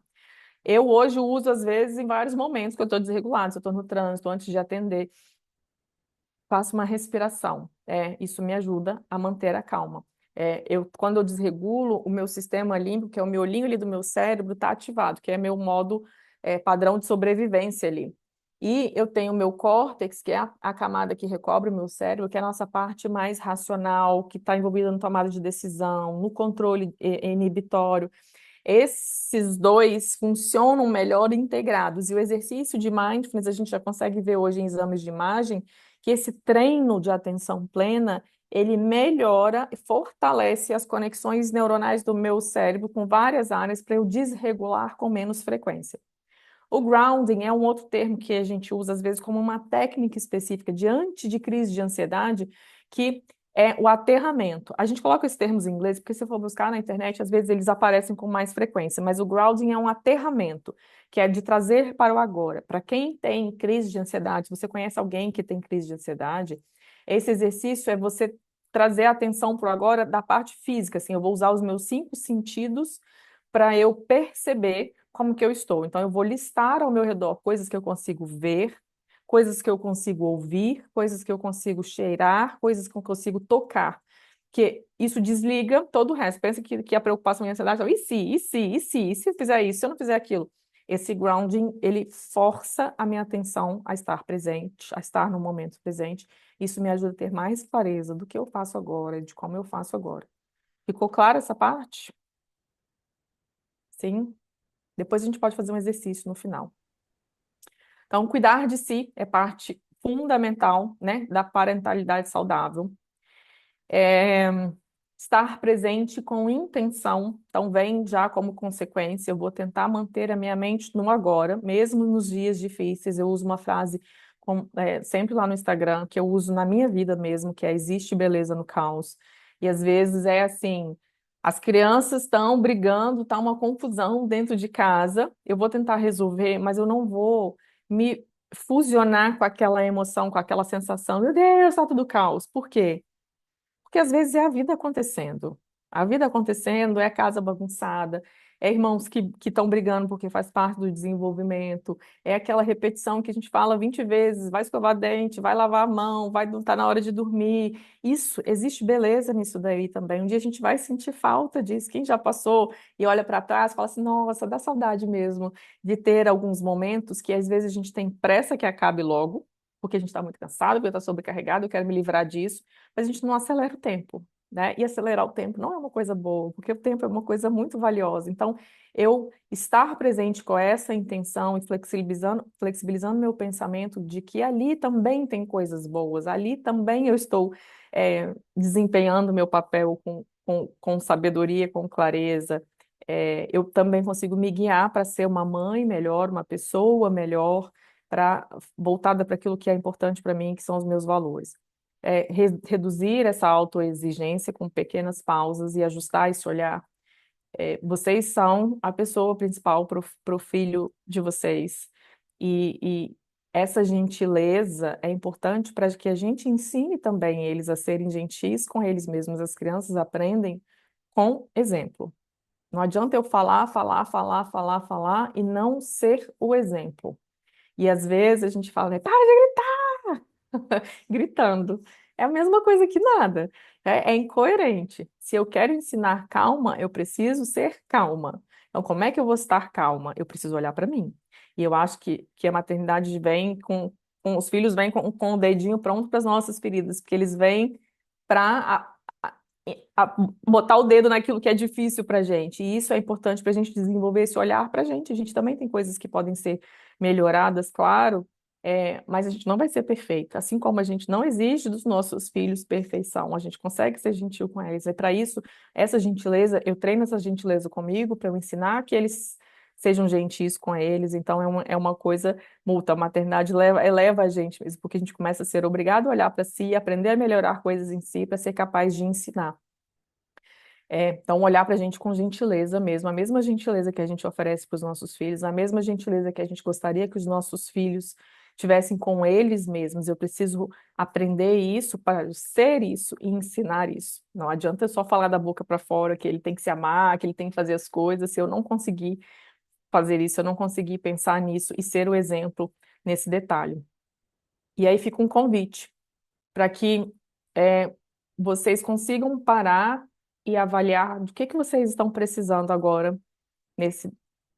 Eu hoje uso, às vezes, em vários momentos que eu estou desregulada, se eu estou no trânsito, antes de atender, faço uma respiração. Isso me ajuda a manter a calma. Quando eu desregulo, o meu sistema límbico, que é o miolinho ali do meu cérebro, está ativado, que é meu modo, padrão de sobrevivência ali. E eu tenho o meu córtex, que é a camada que recobre o meu cérebro, que é a nossa parte mais racional, que está envolvida no tomada de decisão, no controle inibitório. Esses dois funcionam melhor integrados. E o exercício de mindfulness, a gente já consegue ver hoje em exames de imagem, que esse treino de atenção plena, ele melhora e fortalece as conexões neuronais do meu cérebro com várias áreas para eu desregular com menos frequência. O grounding é um outro termo que a gente usa às vezes como uma técnica específica diante de crise de ansiedade, que é o aterramento. A gente coloca esses termos em inglês porque se for buscar na internet, às vezes eles aparecem com mais frequência, mas o grounding é um aterramento, que é de trazer para o agora. Para quem tem crise de ansiedade, se você conhece alguém que tem crise de ansiedade, esse exercício é você trazer a atenção para o agora da parte física, assim, eu vou usar os meus cinco sentidos para eu perceber como que eu estou. Então, eu vou listar ao meu redor coisas que eu consigo ver, coisas que eu consigo ouvir, coisas que eu consigo cheirar, coisas que eu consigo tocar. Que isso desliga todo o resto. Pensa que a preocupação e a ansiedade, e se, e se, e se, e se eu fizer isso, se eu não fizer aquilo? Esse grounding, ele força a minha atenção a estar presente, a estar no momento presente. Isso me ajuda a ter mais clareza do que eu faço agora, de como eu faço agora. Ficou clara essa parte? Sim? Depois a gente pode fazer um exercício no final. Então, cuidar de si é parte fundamental, né, da parentalidade saudável. É, estar presente com intenção, então vem já como consequência, eu vou tentar manter a minha mente no agora, mesmo nos dias difíceis. Eu uso uma frase sempre lá no Instagram, que eu uso na minha vida mesmo, que é existe beleza no caos. E às vezes é assim, as crianças estão brigando, está uma confusão dentro de casa, eu vou tentar resolver, mas eu não vou me fusionar com aquela emoção, com aquela sensação, meu Deus, está tudo caos. Por quê? Porque às vezes é a vida acontecendo. A vida acontecendo, é a casa bagunçada, é irmãos que estão brigando porque faz parte do desenvolvimento, é aquela repetição que a gente fala 20 vezes, vai escovar dente, vai lavar a mão, vai estar na hora de dormir. Isso, existe beleza nisso daí também. Um dia a gente vai sentir falta disso. Quem já passou e olha para trás, fala assim, nossa, dá saudade mesmo de ter alguns momentos que às vezes a gente tem pressa que acabe logo, porque a gente está muito cansado, porque está sobrecarregado, eu quero me livrar disso, mas a gente não acelera o tempo, né? E acelerar o tempo não é uma coisa boa, porque o tempo é uma coisa muito valiosa. Então, eu estar presente com essa intenção e flexibilizando meu pensamento de que ali também tem coisas boas, ali também eu estou desempenhando meu papel com sabedoria, com clareza. Eu também consigo me guiar para ser uma mãe melhor, uma pessoa melhor, voltada para aquilo que é importante para mim, que são os meus valores. Reduzir essa autoexigência com pequenas pausas e ajustar esse olhar. Vocês são a pessoa principal para o filho de vocês. E essa gentileza é importante para que a gente ensine também eles a serem gentis com eles mesmos. As crianças aprendem com exemplo. Não adianta eu falar, falar, falar, falar, falar e não ser o exemplo. E às vezes a gente fala, né, para de gritando. É a mesma coisa que nada. É incoerente. Se eu quero ensinar calma, eu preciso ser calma. Então, como é que eu vou estar calma? Eu preciso olhar para mim. E eu acho que a maternidade vem com os filhos vêm com o dedinho pronto para as nossas feridas, porque eles vêm para botar o dedo naquilo que é difícil para a gente. E isso é importante para a gente desenvolver esse olhar para a gente. A gente também tem coisas que podem ser melhoradas, claro, mas a gente não vai ser perfeita. Assim como a gente não exige dos nossos filhos perfeição, a gente consegue ser gentil com eles. E para isso, essa gentileza, eu treino essa gentileza comigo para eu ensinar que eles sejam gentis com eles. Então, é uma coisa mútua. A maternidade eleva a gente mesmo, porque a gente começa a ser obrigado a olhar para si, aprender a melhorar coisas em si, para ser capaz de ensinar. Então, olhar para a gente com gentileza mesmo, a mesma gentileza que a gente oferece para os nossos filhos, a mesma gentileza que a gente gostaria que os nossos filhos tivessem com eles mesmos. Eu preciso aprender isso para ser isso e ensinar isso. Não adianta eu só falar da boca para fora que ele tem que se amar, que ele tem que fazer as coisas, se eu não conseguir fazer isso, eu não conseguir pensar nisso e ser o exemplo nesse detalhe. E aí fica um convite para que é, vocês consigam parar e avaliar do que vocês estão precisando agora nesse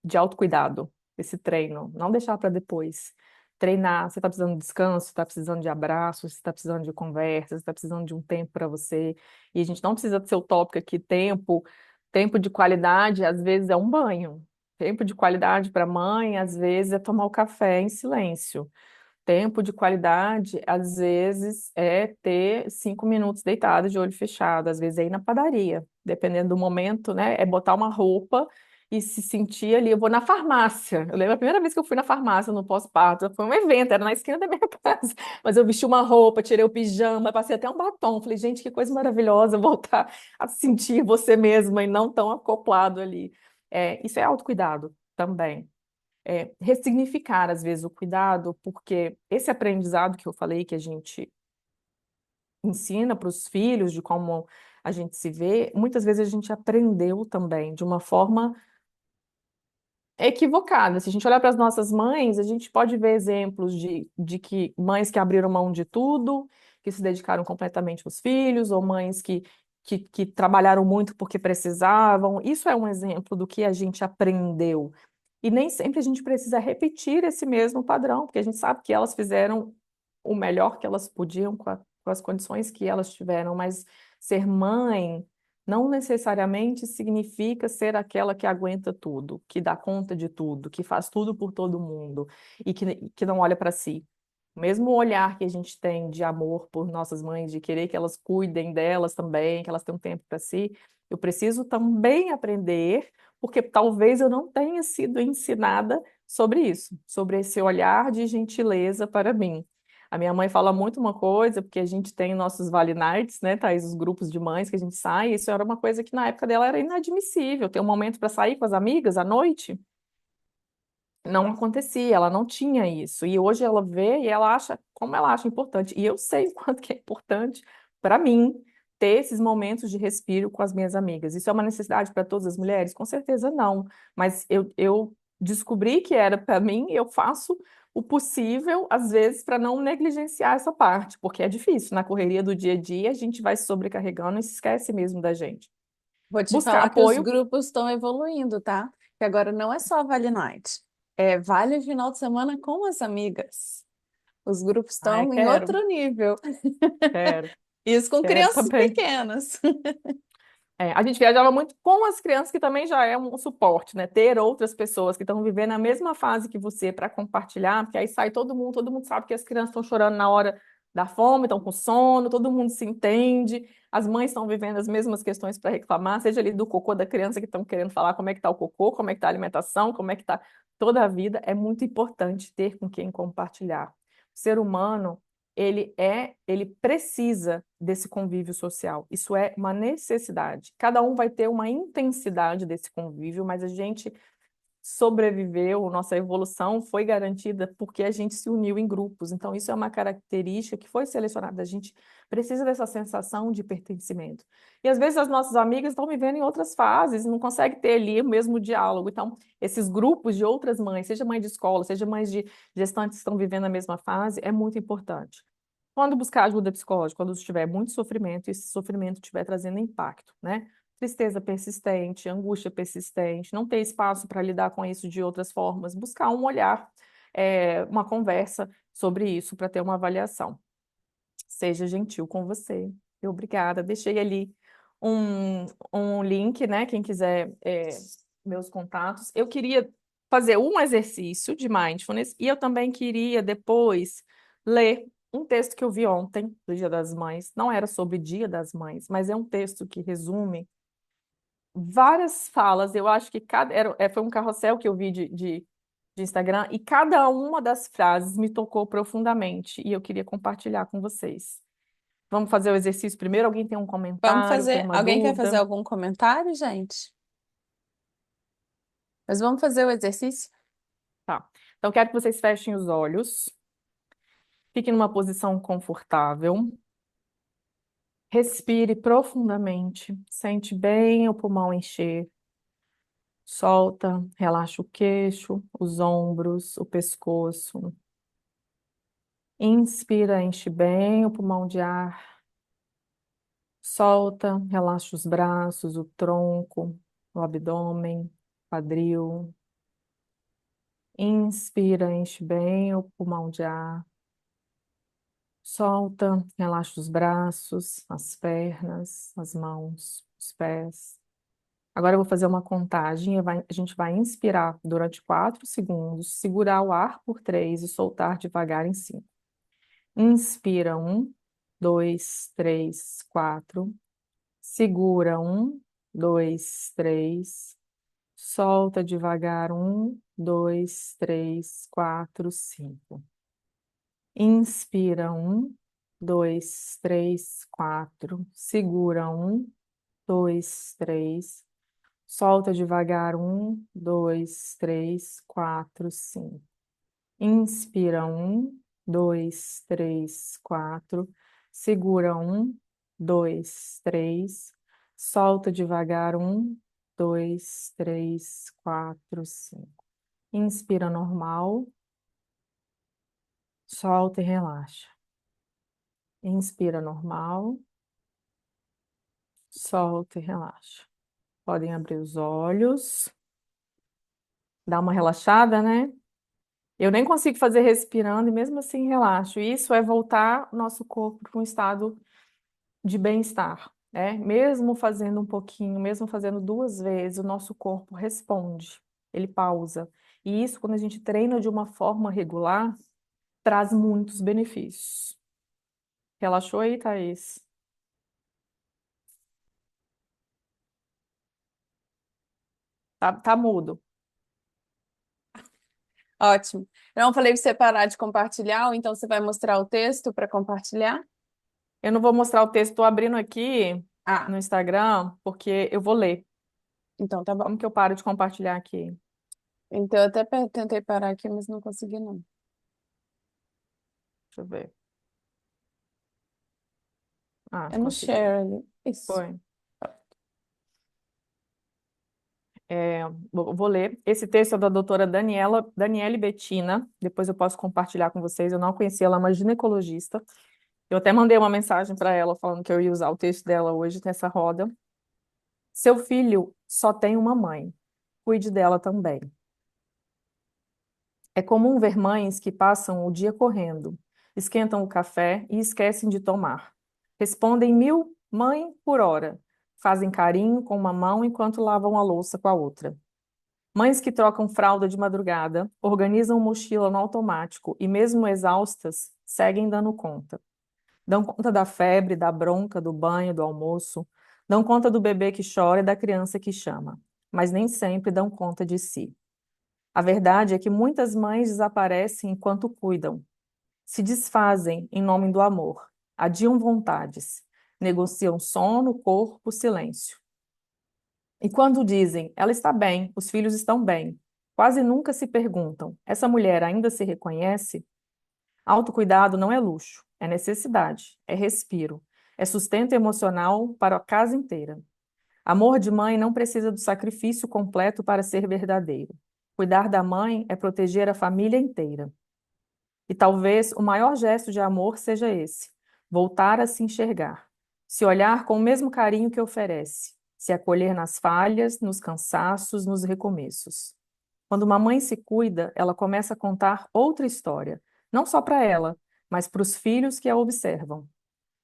de autocuidado, esse treino. Não deixar para depois. Treinar, você está precisando de descanso, está precisando de abraços, está precisando de conversas, está precisando de um tempo para você. E a gente não precisa ser utópico aqui, tempo de qualidade, às vezes é um banho. Tempo de qualidade para mãe, às vezes é tomar o café em silêncio. Tempo de qualidade, às vezes, é ter 5 minutos deitada de olho fechado, às vezes é ir na padaria, dependendo do momento, né? É botar uma roupa e se sentir ali. Eu vou na farmácia. Eu lembro a primeira vez que eu fui na farmácia no pós-parto, foi um evento, era na esquina da minha casa. Mas eu vesti uma roupa, tirei o pijama, passei até um batom. Falei, gente, que coisa maravilhosa voltar a sentir você mesma e não tão acoplado ali. Isso é autocuidado também ressignificar, às vezes, o cuidado, porque esse aprendizado que eu falei, que a gente ensina para os filhos de como a gente se vê, muitas vezes a gente aprendeu também de uma forma equivocada. Se a gente olhar para as nossas mães, a gente pode ver exemplos de que mães que abriram mão de tudo, que se dedicaram completamente aos filhos, ou mães que trabalharam muito porque precisavam. Isso é um exemplo do que a gente aprendeu. E nem sempre a gente precisa repetir esse mesmo padrão, porque a gente sabe que elas fizeram o melhor que elas podiam com as condições que elas tiveram, mas ser mãe não necessariamente significa ser aquela que aguenta tudo, que dá conta de tudo, que faz tudo por todo mundo e que não olha para si. O mesmo olhar que a gente tem de amor por nossas mães, de querer que elas cuidem delas também, que elas tenham tempo para si, eu preciso também aprender, porque talvez eu não tenha sido ensinada sobre isso, sobre esse olhar de gentileza para mim. A minha mãe fala muito uma coisa, porque a gente tem nossos Vale Nights, né, Thaís, os grupos de mães que a gente sai, isso era uma coisa que na época dela era inadmissível, ter um momento para sair com as amigas à noite, não acontecia, ela não tinha isso. E hoje ela vê e ela acha como ela acha importante. E eu sei o quanto que é importante para mim ter esses momentos de respiro com as minhas amigas. Isso é uma necessidade para todas as mulheres? Com certeza não. Mas eu descobri que era para mim e eu faço o possível, às vezes, para não negligenciar essa parte, porque é difícil. Na correria do dia a dia, a gente vai se sobrecarregando e se esquece mesmo da gente. Vou te Buscar falar que os apoio. grupos estão evoluindo, tá? Que agora não é só Vale Night, é Vale final de semana com as amigas. Os grupos Ai, estão em quero, outro nível. quero, Isso com quero crianças também. pequenas. A gente viajava muito com as crianças, que também já é um suporte, né? Ter outras pessoas que estão vivendo a mesma fase que você para compartilhar, porque aí sai todo mundo sabe que as crianças estão chorando na hora da fome, estão com sono, todo mundo se entende, as mães estão vivendo as mesmas questões para reclamar, seja ali do cocô da criança que estão querendo falar como é que está o cocô, como é que está a alimentação, como é que está toda a vida. É muito importante ter com quem compartilhar. O ser humano ele precisa desse convívio social. Isso é uma necessidade. Cada um vai ter uma intensidade desse convívio, mas a gente sobreviveu, nossa evolução foi garantida porque a gente se uniu em grupos. Então, isso é uma característica que foi selecionada. A gente precisa dessa sensação de pertencimento. E às vezes as nossas amigas estão vivendo em outras fases, não conseguem ter ali o mesmo diálogo. Então, esses grupos de outras mães, seja mãe de escola, seja mães de gestantes que estão vivendo a mesma fase, é muito importante. Quando buscar ajuda psicológica, quando estiver muito sofrimento, e esse sofrimento estiver trazendo impacto, né? Tristeza persistente, angústia persistente, não ter espaço para lidar com isso de outras formas, buscar um olhar, uma conversa sobre isso para ter uma avaliação. Seja gentil com você. Obrigada. Deixei ali um link, né? Quem quiser meus contatos. Eu queria fazer um exercício de mindfulness e eu também queria depois ler um texto que eu vi ontem, do Dia das Mães. Não era sobre Dia das Mães, mas é um texto que resume várias falas. Eu acho que foi um carrossel que eu vi de Instagram, e cada uma das frases me tocou profundamente, e eu queria compartilhar com vocês. Vamos fazer o exercício primeiro? Alguém tem um Vamos comentário, tem fazer. uma Alguém quer fazer dúvida? algum comentário, gente? Mas vamos fazer o exercício? Tá. Então, quero que vocês fechem os olhos, fiquem numa posição confortável, respire profundamente, sente bem o pulmão encher. Solta, relaxa o queixo, os ombros, o pescoço. Inspira, enche bem o pulmão de ar. Solta, relaxa os braços, o tronco, o abdômen, quadril. Inspira, enche bem o pulmão de ar. Solta, relaxa os braços, as pernas, as mãos, os pés. Agora eu vou fazer uma contagem. A gente vai inspirar durante 4 segundos, segurar o ar por 3 e soltar devagar em 5. Inspira 1, 2, 3, 4. Segura 1, 2, 3. Solta devagar 1, 2, 3, 4, 5. Inspira 1, 2, 3, 4. Segura 1, 2, 3. Solta devagar 1, 2, 3, 4, 5. Inspira 1, 2, 3, 4. Segura 1, 2, 3. Solta devagar 1, 2, 3, 4, 5. Inspira normal, solta e relaxa. Inspira normal, solta e relaxa. Podem abrir os olhos, dar uma relaxada, né? Eu nem consigo fazer respirando e mesmo assim relaxo. Isso é voltar o nosso corpo para um estado de bem-estar, né? Mesmo fazendo um pouquinho, mesmo fazendo 2 vezes, o nosso corpo responde, ele pausa. E isso, quando a gente treina de uma forma regular, traz muitos benefícios. Relaxou aí, Thaís? Tá mudo. Ótimo. Eu não falei para você parar de compartilhar, ou então você vai mostrar o texto para compartilhar? Eu não vou mostrar o texto, estou abrindo aqui Ah, no Instagram, porque eu vou ler. então tá bom. Como que eu paro de compartilhar aqui? Então eu até tentei parar aqui, mas não consegui não. Deixa eu ver. Ah, É no consegui. share ali. Isso. Foi. Vou ler. Esse texto é da doutora Daniele Bettina. Depois eu posso compartilhar com vocês. Eu não conhecia ela, é uma ginecologista. Eu até mandei uma mensagem para ela falando que eu ia usar o texto dela hoje nessa roda. Seu filho só tem uma mãe. Cuide dela também. É comum ver mães que passam o dia correndo, esquentam o café e esquecem de tomar. Respondem 1000 mãe por hora. Fazem carinho com uma mão enquanto lavam a louça com a outra. Mães que trocam fralda de madrugada, organizam mochila no automático e, mesmo exaustas, seguem dando conta. Dão conta da febre, da bronca, do banho, do almoço. Dão conta do bebê que chora e da criança que chama. Mas nem sempre dão conta de si. A verdade é que muitas mães desaparecem enquanto cuidam. Se desfazem em nome do amor. Adiam vontades. Negociam sono, corpo, silêncio. E quando dizem, ela está bem, os filhos estão bem, quase nunca se perguntam: essa mulher ainda se reconhece? Autocuidado não é luxo, é necessidade, é respiro, é sustento emocional para a casa inteira. Amor de mãe não precisa do sacrifício completo para ser verdadeiro. Cuidar da mãe é proteger a família inteira. E talvez o maior gesto de amor seja esse: voltar a se enxergar, se olhar com o mesmo carinho que oferece, se acolher nas falhas, nos cansaços, nos recomeços. Quando uma mãe se cuida, ela começa a contar outra história, não só para ela, mas para os filhos que a observam.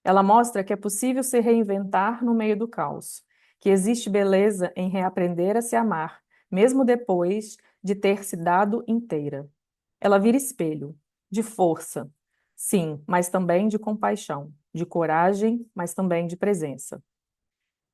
Ela mostra que é possível se reinventar no meio do caos, que existe beleza em reaprender a se amar, mesmo depois de ter se dado inteira. Ela vira espelho, de força, sim, mas também de compaixão, de coragem, mas também de presença.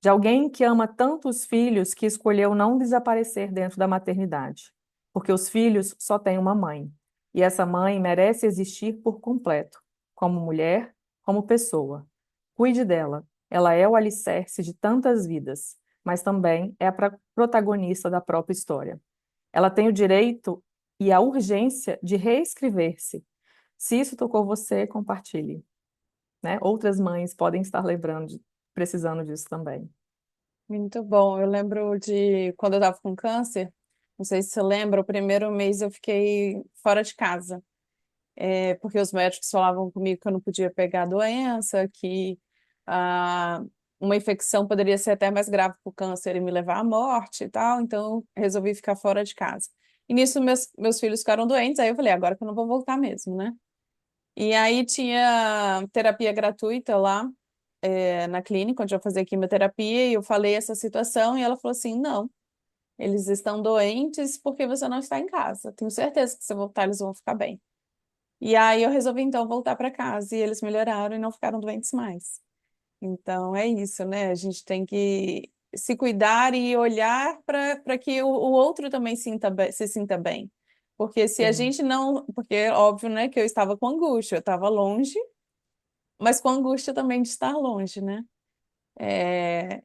De alguém que ama tanto os filhos que escolheu não desaparecer dentro da maternidade, porque os filhos só têm uma mãe, e essa mãe merece existir por completo, como mulher, como pessoa. Cuide dela, ela é o alicerce de tantas vidas, mas também é a protagonista da própria história. Ela tem o direito e a urgência de reescrever-se. Se isso tocou você, compartilhe, né? Outras mães podem estar precisando disso também. Muito bom. Eu lembro de quando eu estava com câncer, não sei se você lembra, o primeiro mês eu fiquei fora de casa, porque os médicos falavam comigo que eu não podia pegar a doença, que ah, uma infecção poderia ser até mais grave que o câncer e me levar à morte e tal, então eu resolvi ficar fora de casa. E nisso meus filhos ficaram doentes, aí eu falei, agora que eu não vou voltar mesmo, né? E aí tinha terapia gratuita lá, na clínica, onde eu fazia quimioterapia, e eu falei essa situação, e ela falou assim: não, eles estão doentes porque você não está em casa. Tenho certeza que se eu voltar, eles vão ficar bem. E aí eu resolvi então voltar para casa, e eles melhoraram e não ficaram doentes mais. Então é isso, né? A gente tem que se cuidar e olhar para que o outro também se sinta bem. Porque se a Sim. gente não. Porque é óbvio, né, que eu estava com angústia, eu estava longe, mas com angústia também de estar longe, né?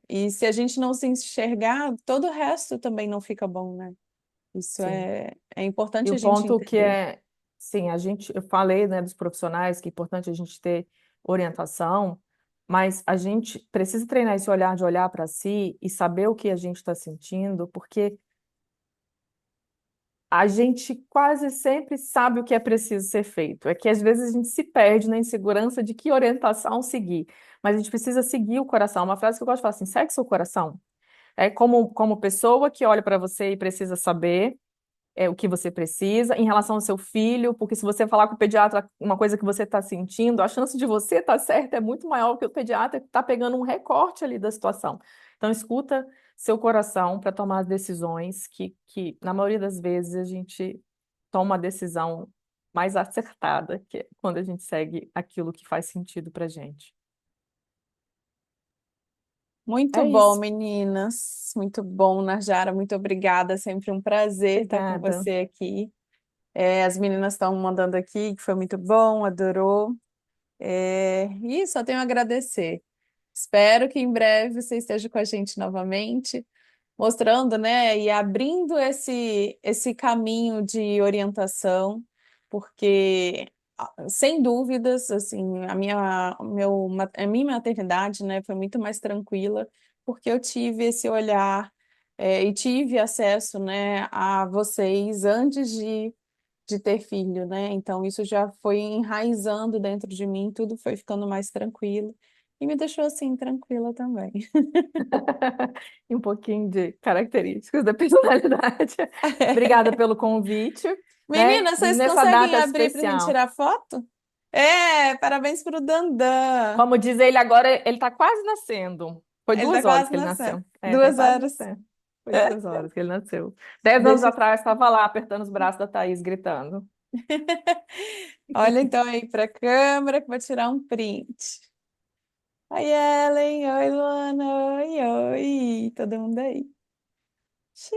E se a gente não se enxergar, todo o resto também não fica bom, né? Isso Sim. é E importante o a gente ponto que entender. é, sim, eu falei, né, dos profissionais, que é importante a gente ter orientação, mas a gente precisa treinar esse olhar de olhar para si e saber o que a gente está sentindo, porque a gente quase sempre sabe o que é preciso ser feito. É que às vezes a gente se perde na insegurança de que orientação seguir, mas a gente precisa seguir o coração. Uma frase que eu gosto de falar assim: segue seu coração. É como pessoa que olha para você e precisa saber o que você precisa em relação ao seu filho, porque se você falar com o pediatra uma coisa que você está sentindo, a chance de você estar certa é muito maior que o pediatra que está pegando um recorte ali da situação. Então, escuta seu coração para tomar as decisões que, na maioria das vezes, a gente toma a decisão mais acertada, que é quando a gente segue aquilo que faz sentido para gente. Muito É bom, isso. meninas. Muito bom, Narjara. Muito obrigada. Sempre um prazer estar com Obrigada. você aqui. As meninas estão mandando aqui que foi muito bom, adorou. E só tenho a agradecer. Espero que em breve você esteja com a gente novamente, mostrando, né, e abrindo esse caminho de orientação, porque sem dúvidas, assim, a minha maternidade, né, foi muito mais tranquila, porque eu tive esse olhar, e tive acesso, né, a vocês antes de ter filho, né? Então isso já foi enraizando dentro de mim, tudo foi ficando mais tranquilo e me deixou assim tranquila também. E um pouquinho de características da personalidade. Obrigada pelo convite, né? Meninas, vocês Nessa conseguem data abrir para a gente especial. tirar foto? Parabéns para o Dandan. Como diz ele agora, ele está quase nascendo. Foi Ele tá 2 horas quase que ele nascendo. nasceu. É, tá 2 quase horas. nascendo. Foi 2 horas que ele nasceu. 10 anos Deixa. atrás, estava lá apertando os braços da Thaís, gritando. Olha então aí para a câmera que eu vou tirar um print. Oi, Ellen. Oi, Luana. Oi, oi. Todo mundo aí. X.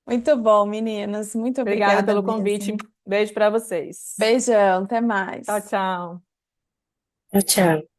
Muito bom, meninas. Muito Obrigada obrigada pelo convite. mesmo. Beijo para vocês. Beijão, até Tchau, mais. tchau. Tchau, tchau.